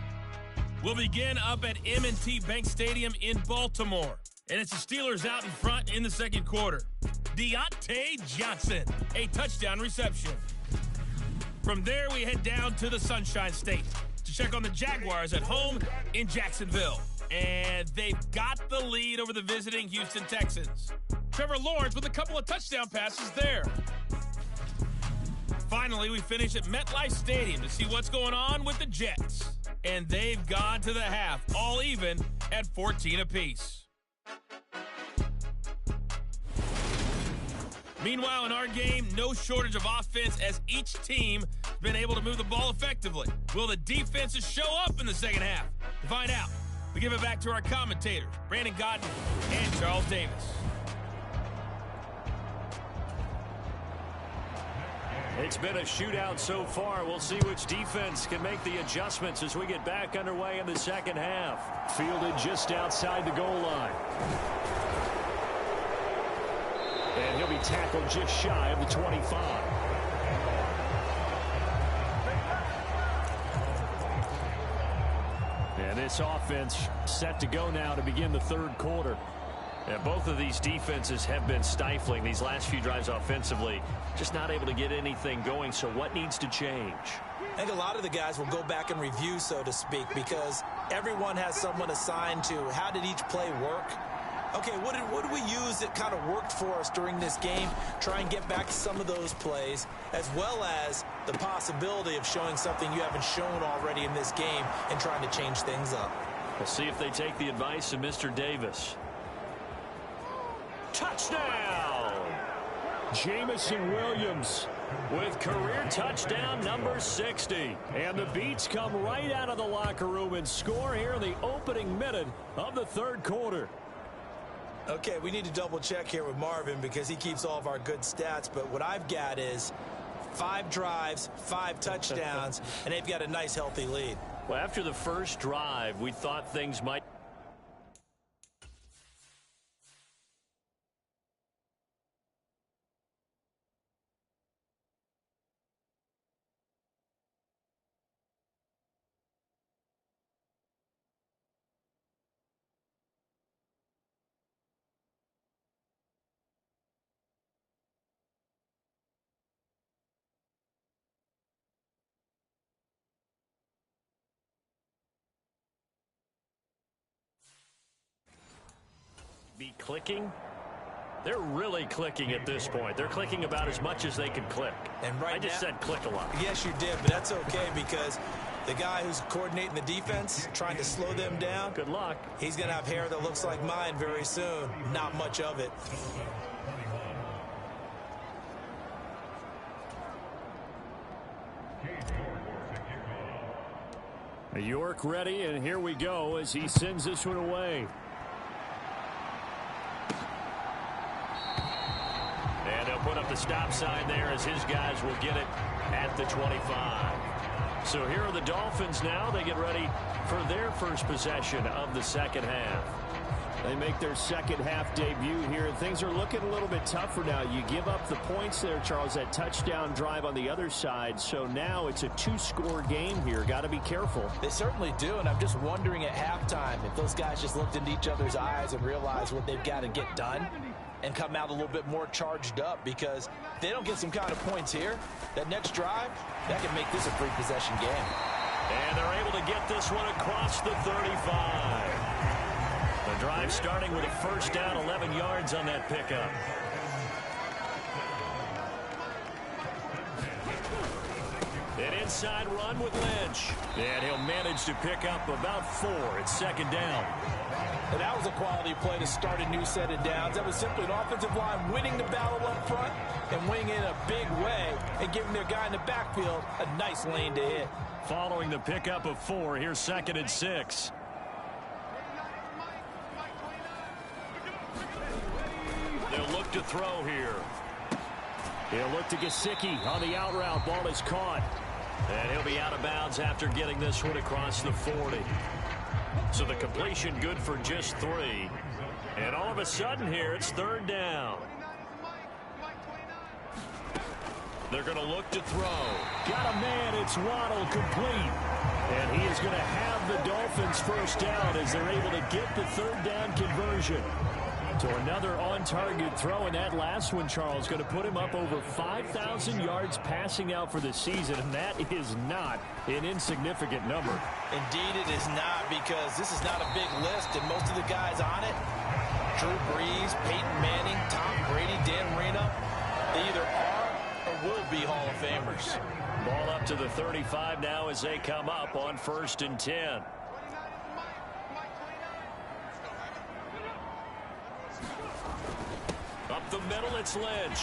We'll begin up at M&T Bank Stadium in Baltimore. And it's the Steelers out in front in the second quarter. Deontay Johnson, a touchdown reception. From there, we head down to the Sunshine State to check on the Jaguars at home in Jacksonville. And they've got the lead over the visiting Houston Texans. Trevor Lawrence with a couple of touchdown passes there. Finally, we finish at MetLife Stadium to see what's going on with the Jets. And they've gone to the half, all even at 14 apiece. Meanwhile, in our game, no shortage of offense as each team has been able to move the ball effectively. Will the defenses show up in the second half? To find out, we give it back to our commentators, Brandon Gaudin and Charles Davis. It's been a shootout so far. We'll see which defense can make the adjustments as we get back underway in the second half. Fielded just outside the goal line. And he'll be tackled just shy of the 25. And this offense set to go now to begin the third quarter. And both of these defenses have been stifling these last few drives offensively. Just not able to get anything going. So what needs to change? I think a lot of the guys will go back and review, so to speak, because everyone has someone assigned to how did each play work. Okay, what did we use that kind of worked for us during this game? Try and get back to some of those plays, as well as the possibility of showing something you haven't shown already in this game and trying to change things up. We'll see if they take the advice of Mr. Davis. Touchdown! Jamison Williams with career touchdown number 60. And the Beats come right out of the locker room and score here in the opening minute of the third quarter. Okay, we need to double check here with Marvin because he keeps all of our good stats. But what I've got is 5 drives, 5 touchdowns, and they've got a nice, healthy lead. Well, after the first drive, we thought things might... be clicking. They're really clicking at this point. They're clicking about as much as they can click. And right I just said click a lot. Yes, you did, but that's okay because the guy who's coordinating the defense, trying to slow them down, good luck. He's going to have hair that looks like mine very soon. Not much of it. York ready, and here we go as he sends this one away. And they'll put up the stop sign there as his guys will get it at the 25. So here are the Dolphins now. They get ready for their first possession of the second half. They make their second half debut here, and things are looking a little bit tougher now. You give up the points there, Charles, that touchdown drive on the other side. So now it's a 2-score game here. Got to be careful. They certainly do, and I'm just wondering at halftime if those guys just looked into each other's eyes and realized what they've got to get done and come out a little bit more charged up, because if they don't get some kind of points here, that next drive, that can make this a free possession game. And they're able to get this one across the 35. The drive starting with a first down, 11 yards on that pickup. An inside run with Lynch. And he'll manage to pick up about 4 at second down. And that was a quality play to start a new set of downs. That was simply an offensive line winning the battle up front and winning in a big way and giving their guy in the backfield a nice lane to hit. Following the pickup of 4, here's 2nd and 6. They'll look to throw here. He'll look to Gesicki on the out route. Ball is caught. And he'll be out of bounds after getting this one across the 40. So the completion good for just 3. And all of a sudden here, it's 3rd down. They're going to look to throw. Got a man. It's Waddle, complete. And he is going to have the Dolphins first down as they're able to get the 3rd down conversion. So another on-target throw, and that last one, Charles, going to put him up over 5,000 yards passing out for the season, and that is not an insignificant number. Indeed it is not, because this is not a big list, and most of the guys on it, Drew Brees, Peyton Manning, Tom Brady, Dan Marino, they either are or will be Hall of Famers. Ball up to the 35 now as they come up on 1st and 10. Up the middle, it's Lynch.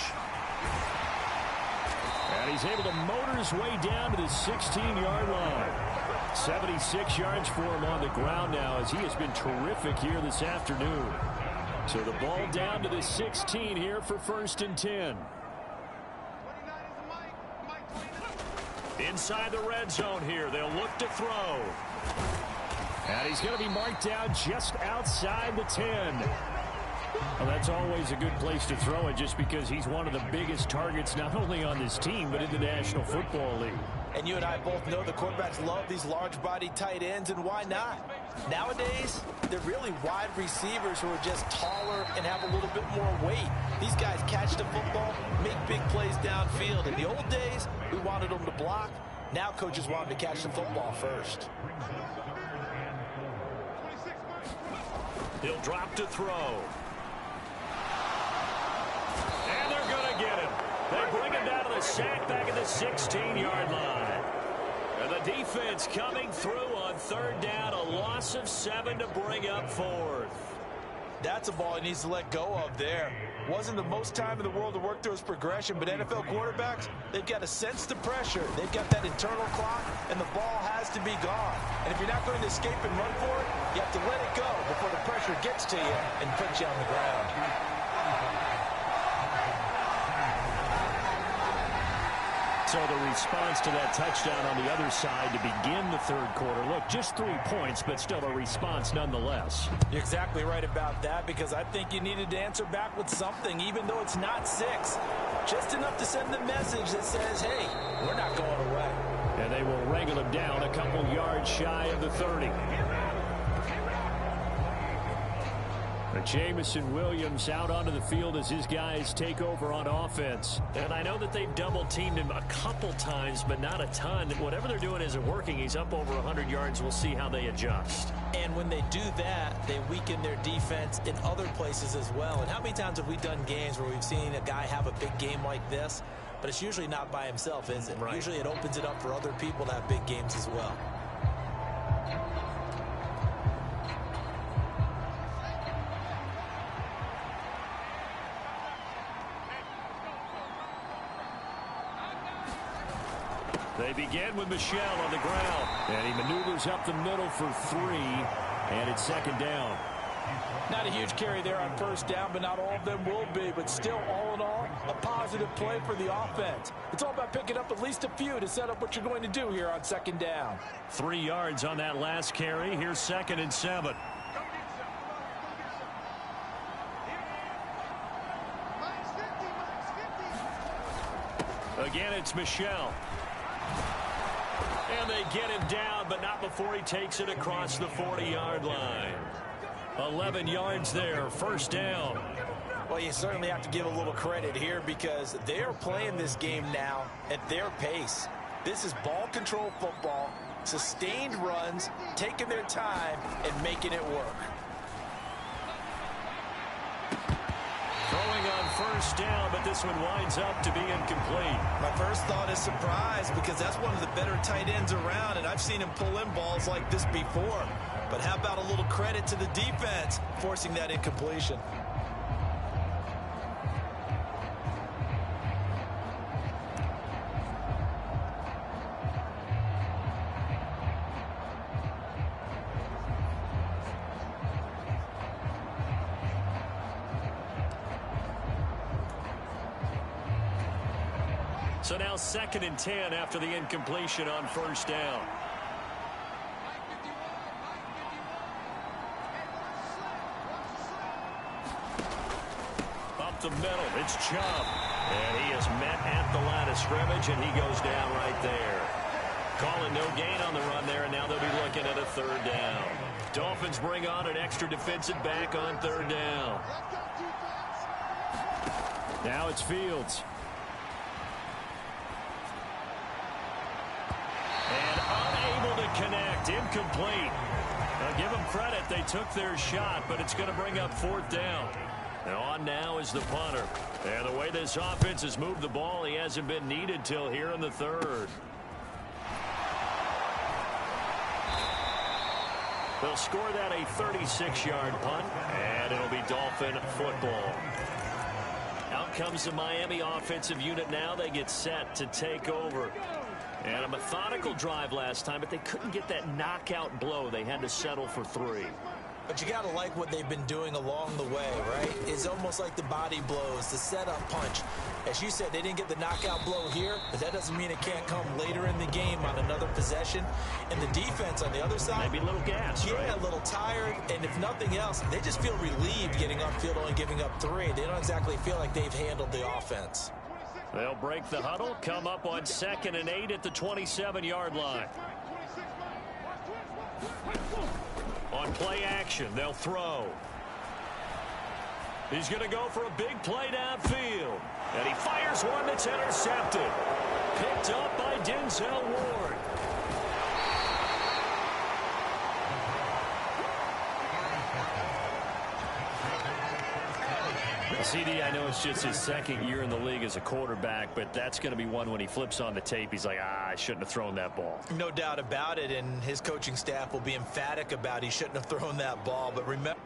And he's able to motor his way down to the 16-yard line. 76 yards for him on the ground now as he has been terrific here this afternoon. So the ball down to the 16 here for 1st and 10. Inside the red zone here. They'll look to throw. And he's going to be marked down just outside the 10. Well, that's always a good place to throw it just because he's one of the biggest targets not only on this team but in the National Football League. And you and I both know the quarterbacks love these large-bodied tight ends, and why not? Nowadays, they're really wide receivers who are just taller and have a little bit more weight. These guys catch the football, make big plays downfield. In the old days, we wanted them to block. Now coaches want them to catch the football first. He'll drop to throw. And they're going to get him. They bring him down to the sack back at the 16-yard line. And the defense coming through on 3rd down. A loss of 7 to bring up 4th. That's a ball he needs to let go of there. Wasn't the most time in the world to work through his progression, but NFL quarterbacks, they've got to sense the pressure. They've got that internal clock, and the ball has to be gone. And if you're not going to escape and run for it, you have to let it go before the pressure gets to you and puts you on the ground. So the response to that touchdown on the other side to begin the 3rd quarter. Look, just 3 points, but still a response nonetheless. You're exactly right about that, because I think you needed to answer back with something, even though it's not 6. Just enough to send the message that says, hey, we're not going away. And they will wrangle him down a couple yards shy of the 30. Jamison Williams out onto the field as his guys take over on offense. And I know that they've double-teamed him a couple times, but not a ton. Whatever they're doing isn't working. He's up over 100 yards. We'll see how they adjust. And when they do that, they weaken their defense in other places as well. And how many times have we done games where we've seen a guy have a big game like this? But it's usually not by himself, is it? Right. Usually it opens it up for other people to have big games as well. They begin with Michel on the ground. And he maneuvers up the middle for 3. And it's 2nd down. Not a huge carry there on 1st down, but not all of them will be. But still, all in all, a positive play for the offense. It's all about picking up at least a few to set up what you're going to do here on 2nd down. 3 yards on that last carry. Here's 2nd and 7. Again, it's Michel. And they get him down, but not before he takes it across the 40-yard line. 11 yards there, 1st down. Well, you certainly have to give a little credit here because they are playing this game now at their pace. This is ball control football, sustained runs, taking their time, and making it work. Throwing on 1st down, but this one winds up to be incomplete. My first thought is surprise because that's one of the better tight ends around, and I've seen him pull in balls like this before. But how about a little credit to the defense forcing that incompletion? So now 2nd and 10 after the incompletion on 1st down. Up the middle, it's Chubb. And he is met at the line of scrimmage, and he goes down right there. Calling no gain on the run there, and now they'll be looking at a 3rd down. Dolphins bring on an extra defensive back on 3rd down. Now it's Fields. And unable to connect, incomplete. Now give them credit, they took their shot, but it's going to bring up 4th down. And on now is the punter. And the way this offense has moved the ball, he hasn't been needed till here in the 3rd. They'll score that a 36-yard punt, and it'll be Dolphin football. Out comes the Miami offensive unit now. They get set to take over. And a methodical drive last time, but they couldn't get that knockout blow. They had to settle for 3. But you got to like what they've been doing along the way, right? It's almost like the body blows, the setup punch. As you said, they didn't get the knockout blow here, but that doesn't mean it can't come later in the game on another possession. And the defense on the other side, maybe a little gas, yeah, right? A little tired. And if nothing else, they just feel relieved getting upfield, only giving up 3. They don't exactly feel like they've handled the offense. They'll break the huddle, come up on 2nd and 8 at the 27-yard line. On play action, they'll throw. He's going to go for a big play downfield. And he fires one that's intercepted. Picked up by Denzel Ward. CD, I know it's just his 2nd year in the league as a quarterback, but that's going to be one when he flips on the tape. He's like, I shouldn't have thrown that ball. No doubt about it, and his coaching staff will be emphatic about he shouldn't have thrown that ball. But remember,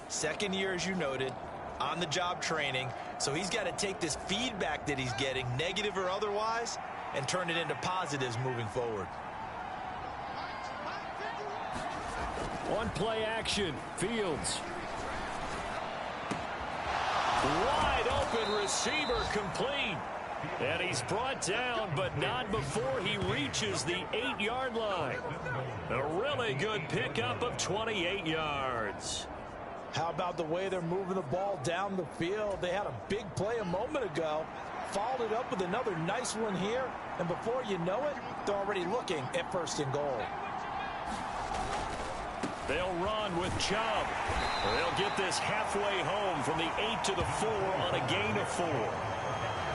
second year, as you noted, on-the-job training. So he's got to take this feedback that he's getting, negative or otherwise, and turn it into positives moving forward. On play action, Fields. Wide open receiver complete. And he's brought down, but not before he reaches the 8-yard line. A really good pickup of 28 yards. How about the way they're moving the ball down the field? They had a big play a moment ago, followed it up with another nice one here, and before you know it, they're already looking at 1st and goal. They'll run with Chubb. They'll get this halfway home from the 8 to the 4 on a gain of 4.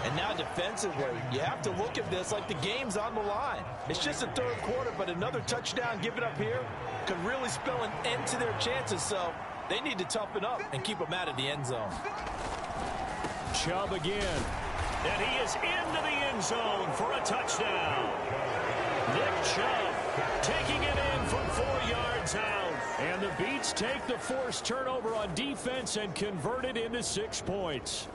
And now defensively, you have to look at this like the game's on the line. It's just the 3rd quarter, but another touchdown given up here could really spell an end to their chances. So they need to toughen up and keep them out of the end zone. Chubb again. And he is into the end zone for a touchdown. Nick Chubb taking it in from 4 yards out. And the Beats take the forced turnover on defense and convert it into 6 points.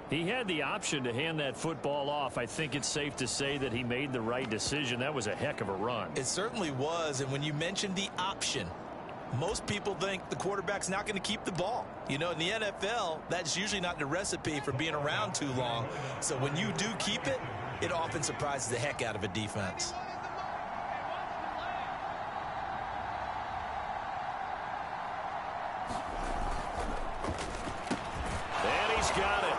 He had the option to hand that football off. I think it's safe to say that he made the right decision. That was a heck of a run. It certainly was. And when you mentioned the option, most people think the quarterback's not going to keep the ball. You know, in the NFL, that's usually not the recipe for being around too long. So when you do keep it, it often surprises the heck out of a defense. And he's got it.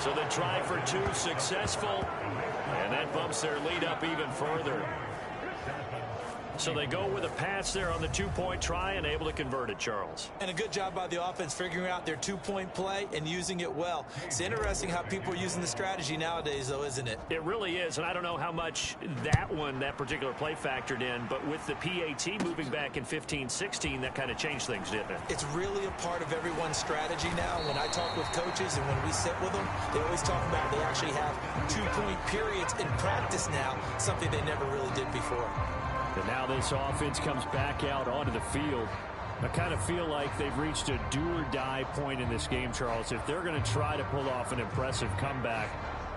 So the try for 2 successful, and that bumps their lead up even further. So they go with a pass there on the 2-point try and able to convert it, Charles. And a good job by the offense figuring out their 2-point play and using it well. It's interesting how people are using the strategy nowadays, though, isn't it? It really is, and I don't know how much that particular play factored in, but with the PAT moving back in 15-16, that kind of changed things, didn't it? It's really a part of everyone's strategy now. When I talk with coaches and when we sit with them, they always talk about they actually have 2-point periods in practice now, something they never really did before. And now this offense comes back out onto the field. I kind of feel like they've reached a do-or-die point in this game, Charles. If they're going to try to pull off an impressive comeback,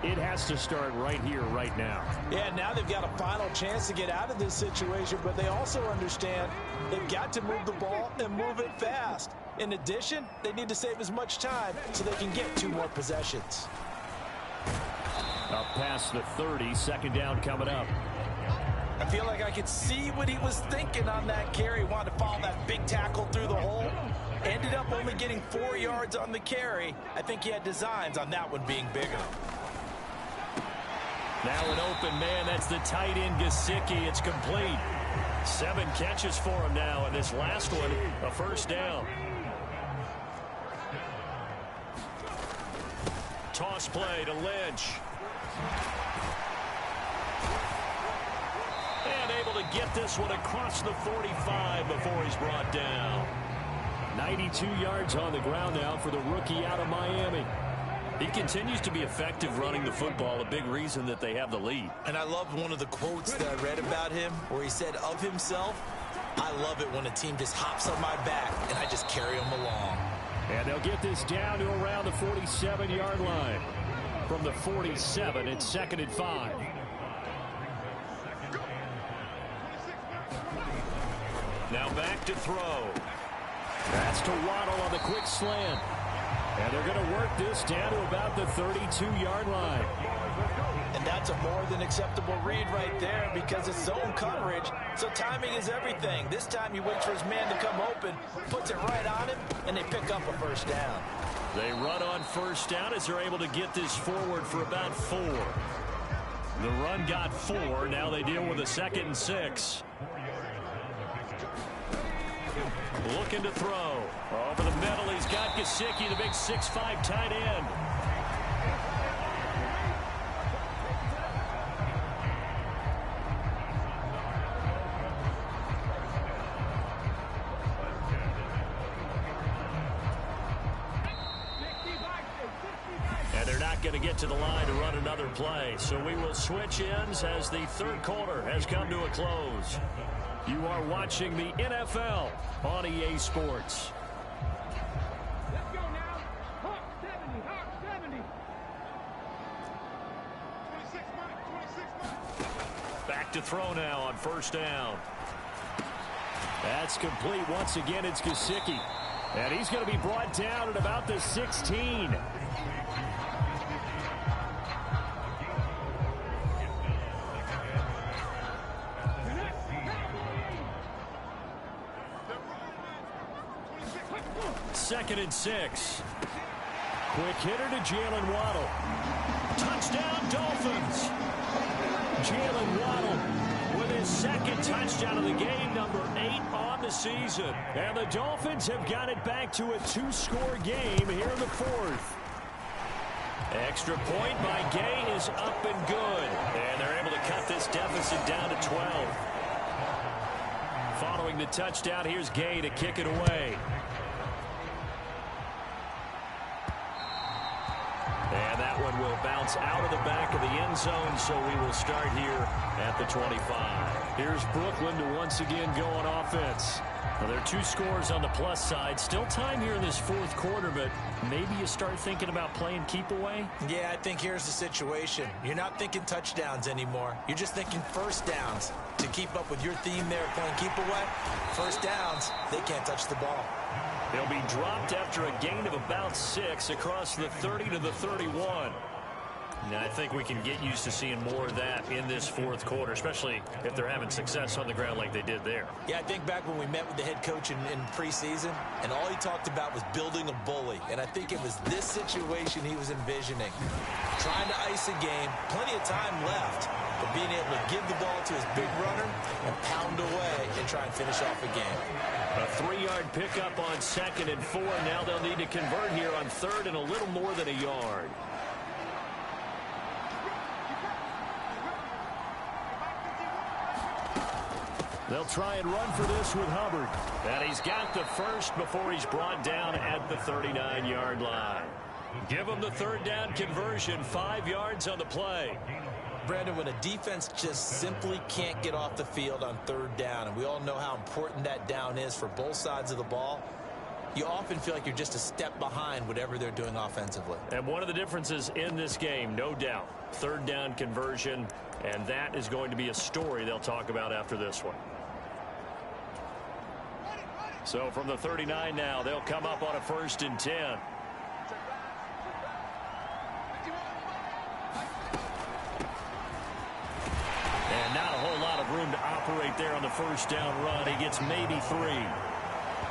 it has to start right here, right now. Yeah, now they've got a final chance to get out of this situation, but they also understand they've got to move the ball and move it fast. In addition, they need to save as much time so they can get 2 more possessions. Up past the 30, 2nd down coming up. I feel like I could see what he was thinking on that carry. Wanted to follow that big tackle through the hole. Ended up only getting 4 yards on the carry. I think he had designs on that one being bigger. Now an open man. That's the tight end, Gesicki. It's complete. 7 catches for him now, and this last one, a first down. Toss play to Lynch. And able to get this one across the 45 before he's brought down. 92 yards on the ground now for the rookie out of Miami. He continues to be effective running the football, a big reason that they have the lead. And I love one of the quotes that I read about him where he said of himself, I love it when a team just hops on my back and I just carry them along. And they'll get this down to around the 47-yard line. From the 47, it's 2nd and 5. Now back to throw. That's to Waddle on the quick slant. And they're going to work this down to about the 32-yard line. And that's a more than acceptable read right there because it's zone coverage. So timing is everything. This time he waits for his man to come open, puts it right on him, and they pick up a first down. They run on first down as they're able to get this forward for about 4. The run got 4. Now they deal with a 2nd and 6. Looking to throw. Over the middle, he's got Gesicki, the big 6'5" tight end. And they're not going to get to the line to run another play. So we will switch ends as the third quarter has come to a close. You are watching the NFL on EA Sports. Let's go now. Hawk 70, Hawk 70. 26 Back to throw now on first down. That's complete. Once again, it's Gesicki. And he's going to be brought down at about the 16. Second and 6. Quick hitter to Jalen Waddle. Touchdown, Dolphins. Jalen Waddle with his second touchdown of the game, number 8 on the season. And the Dolphins have got it back to a 2-score game here in the 4th. Extra point by Gay is up and good. And they're able to cut this deficit down to 12. Following the touchdown, here's Gay to kick it away. And that one will bounce out of the back of the end zone, so we will start here at the 25. Here's Brooklyn to once again go on offense. Well, there are 2 scores on the plus side. Still time here in this 4th quarter, but maybe you start thinking about playing keep away? Yeah, I think here's the situation. You're not thinking touchdowns anymore. You're just thinking first downs. To keep up with your theme there playing keep away, first downs, they can't touch the ball. They'll be dropped after a gain of about 6 across the 30 to the 31. Now, I think we can get used to seeing more of that in this 4th quarter, especially if they're having success on the ground like they did there. Yeah, I think back when we met with the head coach in preseason, and all he talked about was building a bully. And I think it was this situation he was envisioning. Trying to ice a game, plenty of time left, but being able to give the ball to his big runner and pound away and try and finish off a game. A 3-yard pickup on 2nd and 4. Now they'll need to convert here on 3rd and a little more than a yard. They'll try and run for this with Hubbard. And he's got the first before he's brought down at the 39-yard line. Give him the 3rd down conversion, 5 yards on the play. Brandon, when a defense just simply can't get off the field on 3rd down, and we all know how important that down is for both sides of the ball, you often feel like you're just a step behind whatever they're doing offensively. And one of the differences in this game, no doubt, 3rd down conversion, and that is going to be a story they'll talk about after this one. So from the 39 now, they'll come up on a 1st and 10. And not a whole lot of room to operate there on the 1st down run. He gets maybe 3.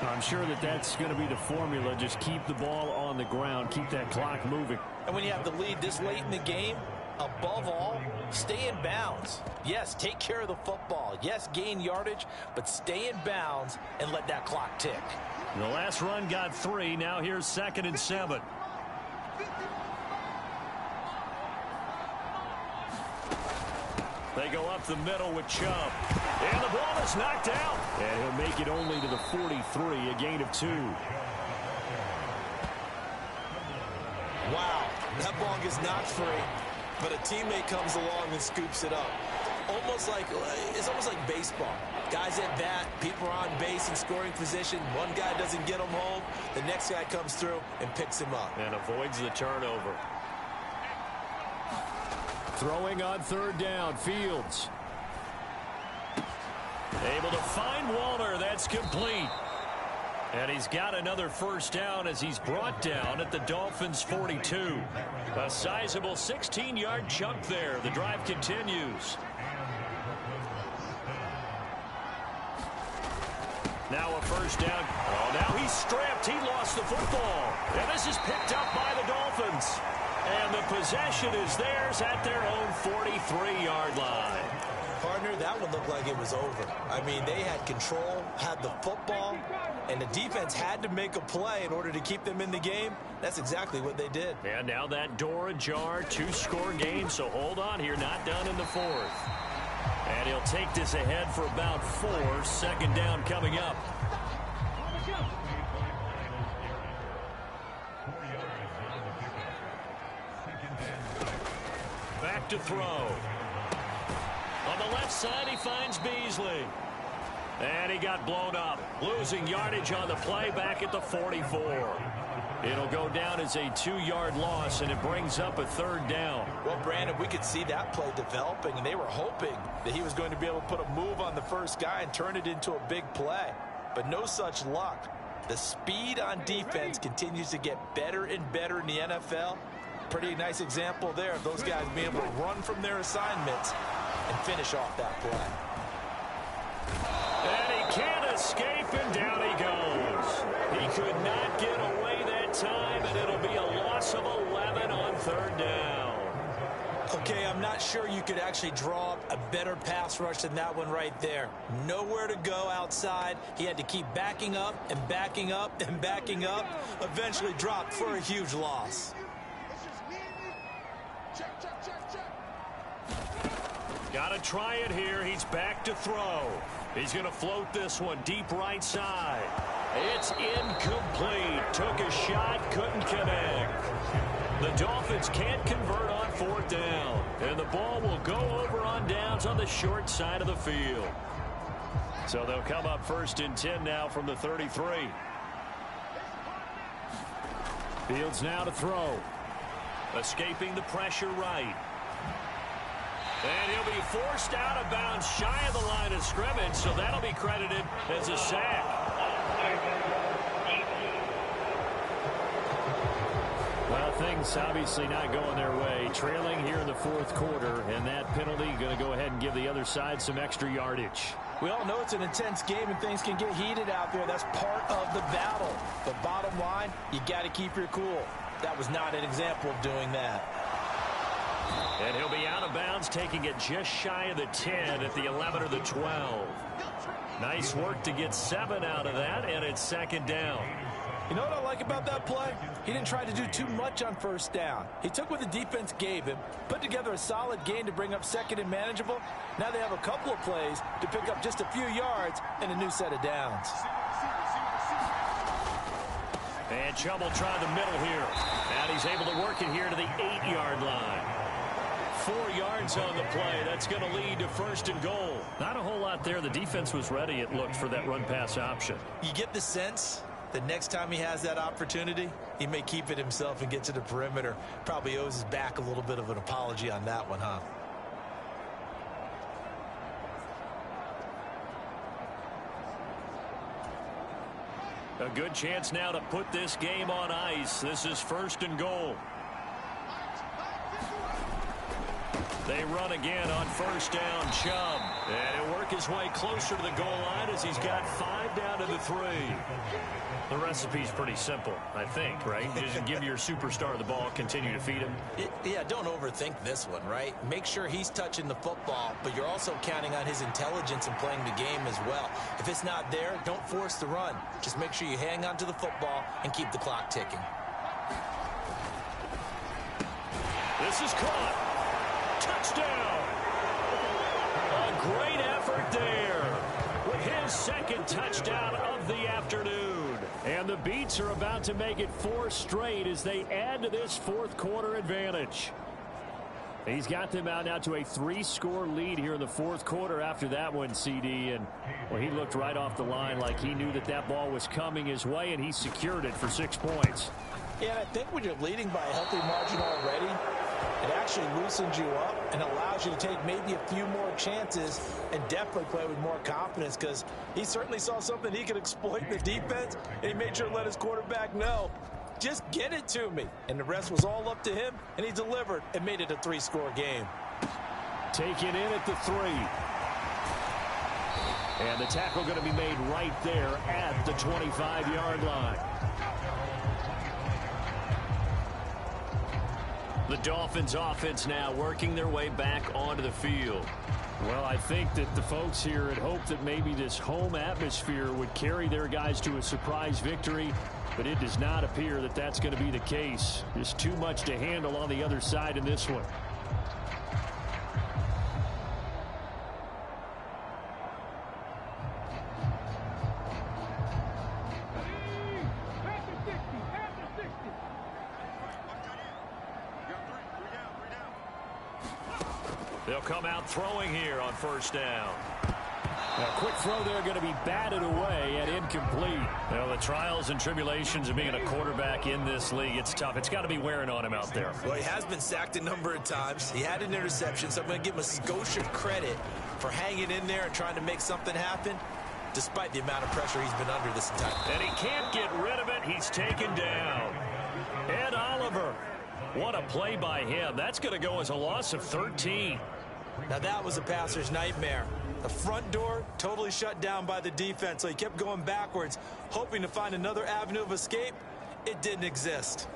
I'm sure that that's going to be the formula. Just keep the ball on the ground. Keep that clock moving. And when you have the lead this late in the game, above all, stay in bounds. Yes, take care of the football. Yes, gain yardage, but stay in bounds and let that clock tick. The last run got 3. Now here's 2nd and 7. They go up the middle with Chubb. And the ball is knocked out. And he'll make it only to the 43, a gain of 2. Wow, that ball gets knocked free, but a teammate comes along and scoops it up. It's almost like baseball. Guys at bat, people are on base in scoring position. One guy doesn't get him home. The next guy comes through and picks him up. And avoids the turnover. Throwing on 3rd down, Fields. Able to find Waller. That's complete. And he's got another 1st down as he's brought down at the Dolphins' 42. A sizable 16-yard chunk there. The drive continues. Now a 1st down. Oh, now he's stripped. He lost the football. And this is picked up by the Dolphins. And the possession is theirs at their own 43-yard line. Partner, that one looked like it was over. I mean, they had control, had the football, and the defense had to make a play in order to keep them in the game. That's exactly what they did. And now that door ajar, 2-score game, so hold on here, not done in the 4th. And he'll take this ahead for about 4. 2nd down coming up. Back to throw. On the left side, he finds Beasley. And he got blown up. Losing yardage on the play back at the 44. It'll go down as a 2-yard loss, and it brings up a 3rd down. Well, Brandon, we could see that play developing, and they were hoping that he was going to be able to put a move on the first guy and turn it into a big play. But no such luck. The speed on defense continues to get better and better in the NFL. Pretty nice example there of those guys being able to run from their assignments and finish off that play. And he can't escape, and down he goes. He could not get away that time, and it'll be a loss of 11 on 3rd down. Okay, I'm not sure you could actually draw up a better pass rush than that one right there. Nowhere to go outside. He had to keep backing up and backing up and backing up. Eventually dropped for a huge loss. Got to try it here. He's back to throw. He's going to float this one deep right side. It's incomplete. Took a shot, couldn't connect. The Dolphins can't convert on 4th down. And the ball will go over on downs on the short side of the field. So they'll come up 1st and 10 now from the 33. Fields now to throw. Escaping the pressure right. And he'll be forced out of bounds shy of the line of scrimmage, so that'll be credited as a sack. Well, things obviously not going their way. Trailing here in the 4th quarter, and that penalty going to go ahead and give the other side some extra yardage. We all know it's an intense game and things can get heated out there. That's part of the battle. But bottom line, you got to keep your cool. That was not an example of doing that. And he'll be out of bounds, taking it just shy of the 10 at the 11 or the 12. Nice work to get 7 out of that, and it's 2nd down. You know what I like about that play? He didn't try to do too much on 1st down. He took what the defense gave him, put together a solid gain to bring up 2nd and manageable. Now they have a couple of plays to pick up just a few yards and a new set of downs. And Chubb will try the middle here. And he's able to work it here to the 8-yard line. 4 yards on the play. That's going to lead to 1st and goal. Not a whole lot there. The defense was ready, it looked, for that run-pass option. You get the sense that next time he has that opportunity, he may keep it himself and get to the perimeter. Probably owes his back a little bit of an apology on that one, huh? A good chance now to put this game on ice. This is 1st and goal. They run again on 1st down. Chubb. And he'll work his way closer to the goal line as he's got 5 down to the 3. The recipe's pretty simple, I think, right? Just give your superstar the ball, continue to feed him. Yeah, don't overthink this one, right? Make sure he's touching the football, but you're also counting on his intelligence in playing the game as well. If it's not there, don't force the run. Just make sure you hang on to the football and keep the clock ticking. This is caught. Touchdown. A great effort there with his second touchdown of the afternoon. And the Beats are about to make it 4 straight as they add to this fourth quarter advantage. He's got them out now to a 3-score lead here in the fourth quarter after that one, CD. And well, he looked right off the line like he knew that that ball was coming his way, and he secured it for 6 points. Yeah, and I think when you're leading by a healthy margin already, it actually loosens you up and allows you to take maybe a few more chances and definitely play with more confidence, because he certainly saw something he could exploit in the defense, and he made sure to let his quarterback know, just get it to me. And the rest was all up to him, and he delivered and made it a 3-score game. Taken in at the 3. And the tackle going to be made right there at the 25-yard line. The Dolphins offense now working their way back onto the field. Well, I think that the folks here had hoped that maybe this home atmosphere would carry their guys to a surprise victory, but it does not appear that that's going to be the case. There's too much to handle on the other side in this one. They'll come out throwing here on first down. A quick throw there going to be batted away and incomplete. Well, the trials and tribulations of being a quarterback in this league, it's tough. It's got to be wearing on him out there. Well, he has been sacked a number of times. He had an interception, so I'm going to give him a Scotia credit for hanging in there and trying to make something happen, despite the amount of pressure he's been under this entire time. And he can't get rid of it. He's taken down. Ed Oliver. What a play by him. That's going to go as a loss of 13. Now that was a passer's nightmare. The front door totally shut down by the defense, so he kept going backwards, hoping to find another avenue of escape. It didn't exist.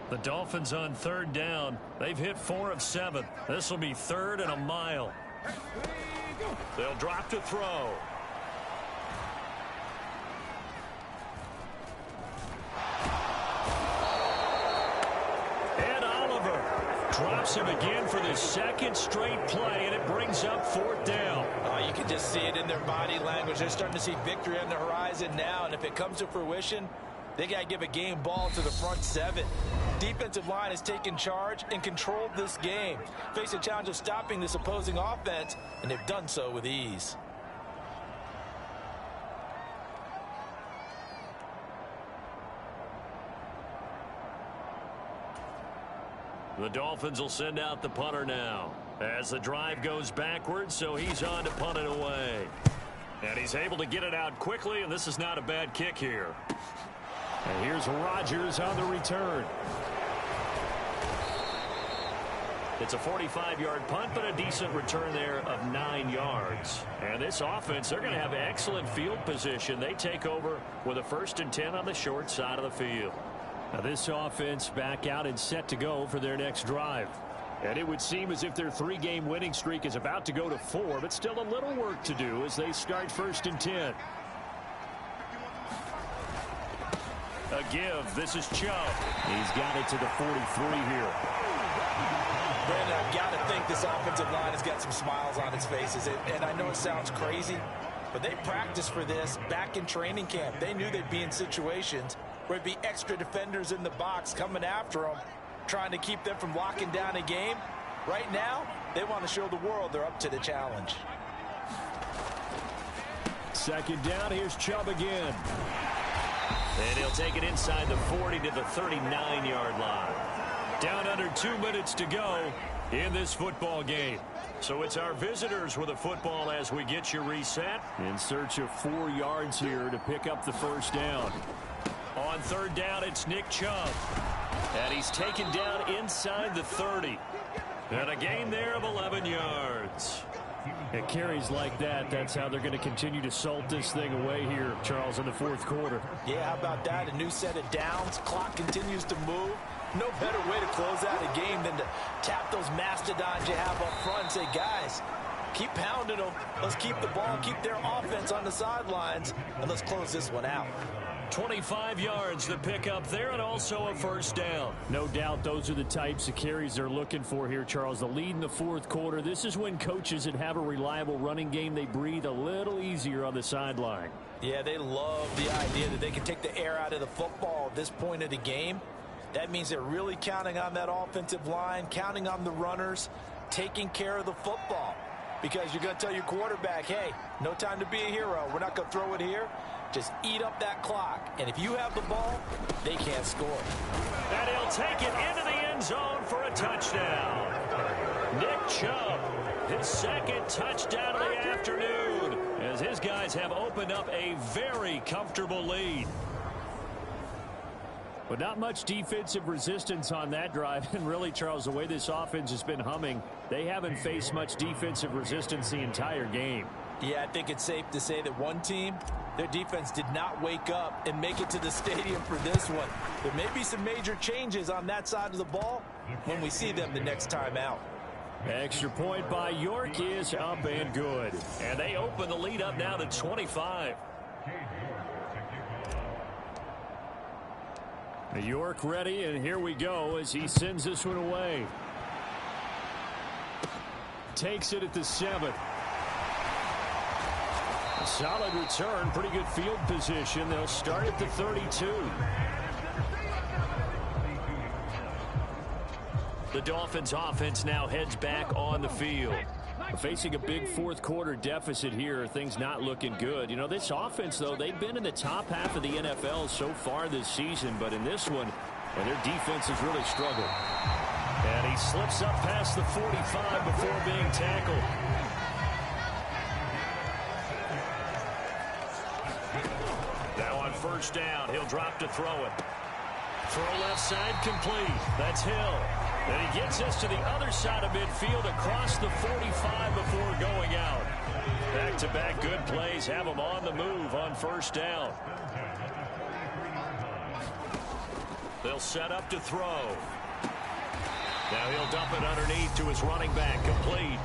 The Dolphins on third down. They've hit 4 of 7. This will be 3rd and a mile. They'll drop to throw. Drops him again for the 2nd straight play, and it brings up 4th down. You can just see it in their body language. They're starting to see victory on the horizon now, and if it comes to fruition, they got to give a game ball to the front 7. Defensive line has taken charge and controlled this game. Face a challenge of stopping this opposing offense, and they've done so with ease. The Dolphins will send out the punter now as the drive goes backwards, so he's on to punt it away. And he's able to get it out quickly, and this is not a bad kick here. And here's Rodgers on the return. It's a 45-yard punt, but a decent return there of 9 yards. And this offense, they're going to have excellent field position. They take over with a 1st and 10 on the short side of the field. Now this offense back out and set to go for their next drive. And it would seem as if their 3-game winning streak is about to go to 4, but still a little work to do as they start 1st and 10. A give. This is Chubb. He's got it to the 43 here. Brandon, I've got to think this offensive line has got some smiles on its faces. And I know it sounds crazy, but they practiced for this back in training camp. They knew they'd be in situations where there'd be extra defenders in the box coming after them, trying to keep them from locking down a game. Right now, they want to show the world they're up to the challenge. 2nd down, here's Chubb again. And he'll take it inside the 40 to the 39-yard line. Down under 2 minutes to go in this football game. So it's our visitors with a football as we get you reset. In search of 4 yards here to pick up the 1st down. On 3rd down, it's Nick Chubb. And he's taken down inside the 30. And a gain there of 11 yards. It carries like that. That's how they're going to continue to salt this thing away here, Charles, in the fourth quarter. Yeah, how about that? A new set of downs. Clock continues to move. No better way to close out a game than to tap those mastodons you have up front and say, guys, keep pounding them. Let's keep the ball, keep their offense on the sidelines, and let's close this one out. 25 yards the pickup there, and also a first down. No doubt those are the types of carries they're looking for here, Charles. The lead in the fourth quarter. This is when coaches that have a reliable running game, they breathe a little easier on the sideline. Yeah, they love the idea that they can take the air out of the football at this point of the game. That means they're really counting on that offensive line, counting on the runners, taking care of the football. Because you're going to tell your quarterback, hey, no time to be a hero. We're not going to throw it here. Just eat up that clock. And if you have the ball, they can't score. And he'll take it into the end zone for a touchdown. Nick Chubb, his second touchdown of the afternoon, as his guys have opened up a very comfortable lead. But not much defensive resistance on that drive. And really, Charles, the way this offense has been humming, they haven't faced much defensive resistance the entire game. Yeah, I think it's safe to say that one team, their defense did not wake up and make it to the stadium for this one. There may be some major changes on that side of the ball when we see them the next time out. Extra point by York is up and good. And they open the lead up now to 25. York ready, and here we go as he sends this one away. Takes it at the 7. A solid return, pretty good field position. They'll start at the 32. The Dolphins offense now heads back on the field. Facing a big fourth quarter deficit here, things not looking good. You know, this offense, though, they've been in the top half of the NFL so far this season, but in this one, well, their defense has really struggled. And he slips up past the 45 before being tackled. Now on first down, he'll drop to throw it. Throw left side complete. That's Hill. And he gets us to the other side of midfield across the 45 before going out. Back-to-back good plays have him on the move on first down. They'll set up to throw. Now he'll dump it underneath to his running back, complete.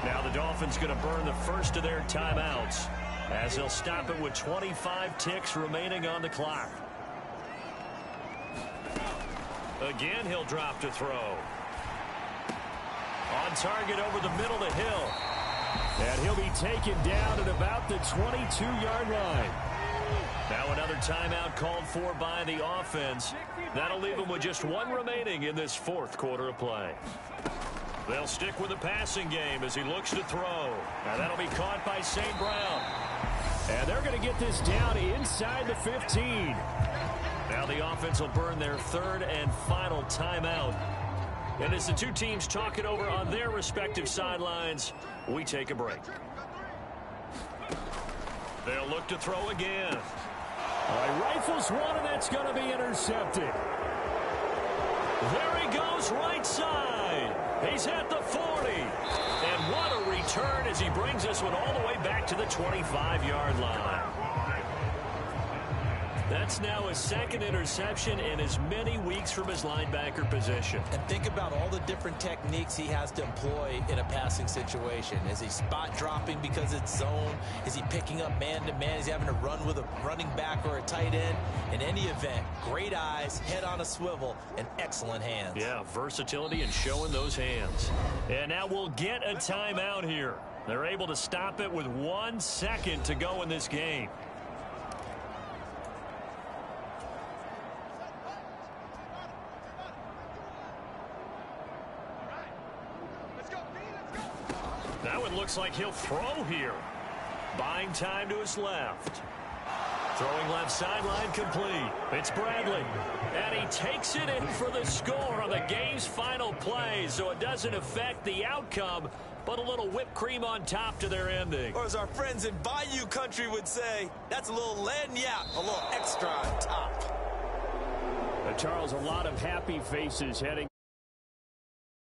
Now the Dolphins going to burn the first of their timeouts as they'll stop it with 25 ticks remaining on the clock. Again, he'll drop to throw. On target over the middle to Hill. And he'll be taken down at about the 22-yard line. Now another timeout called for by the offense. That'll leave them with just one remaining in this fourth quarter of play. They'll stick with the passing game as he looks to throw. Now that'll be caught by St. Brown. And they're going to get this down inside the 15. Now the offense will burn their third and final timeout. And as the two teams talk it over on their respective sidelines, we take a break. They'll look to throw again. Rifles one, and that's going to be intercepted. There he goes, right side. He's at the 40. And what a return as he brings this one all the way back to the 25-yard line. That's now his second interception in as many weeks from his linebacker position. And think about all the different techniques he has to employ in a passing situation. Is he spot dropping because it's zone? Is he picking up man-to-man? Is he having to run with a running back or a tight end? In any event, great eyes, head on a swivel, and excellent hands. Yeah, versatility and showing those hands. And now we'll get a timeout here. They're able to stop it with 1 second to go in this game. Now it looks like he'll throw here. Buying time to his left. Throwing left sideline complete. It's Bradley. And he takes it in for the score on the game's final play, so it doesn't affect the outcome, but a little whipped cream on top to their ending. Or as our friends in Bayou Country would say, that's a little lagniappe, a little extra on top. Charles, a lot of happy faces heading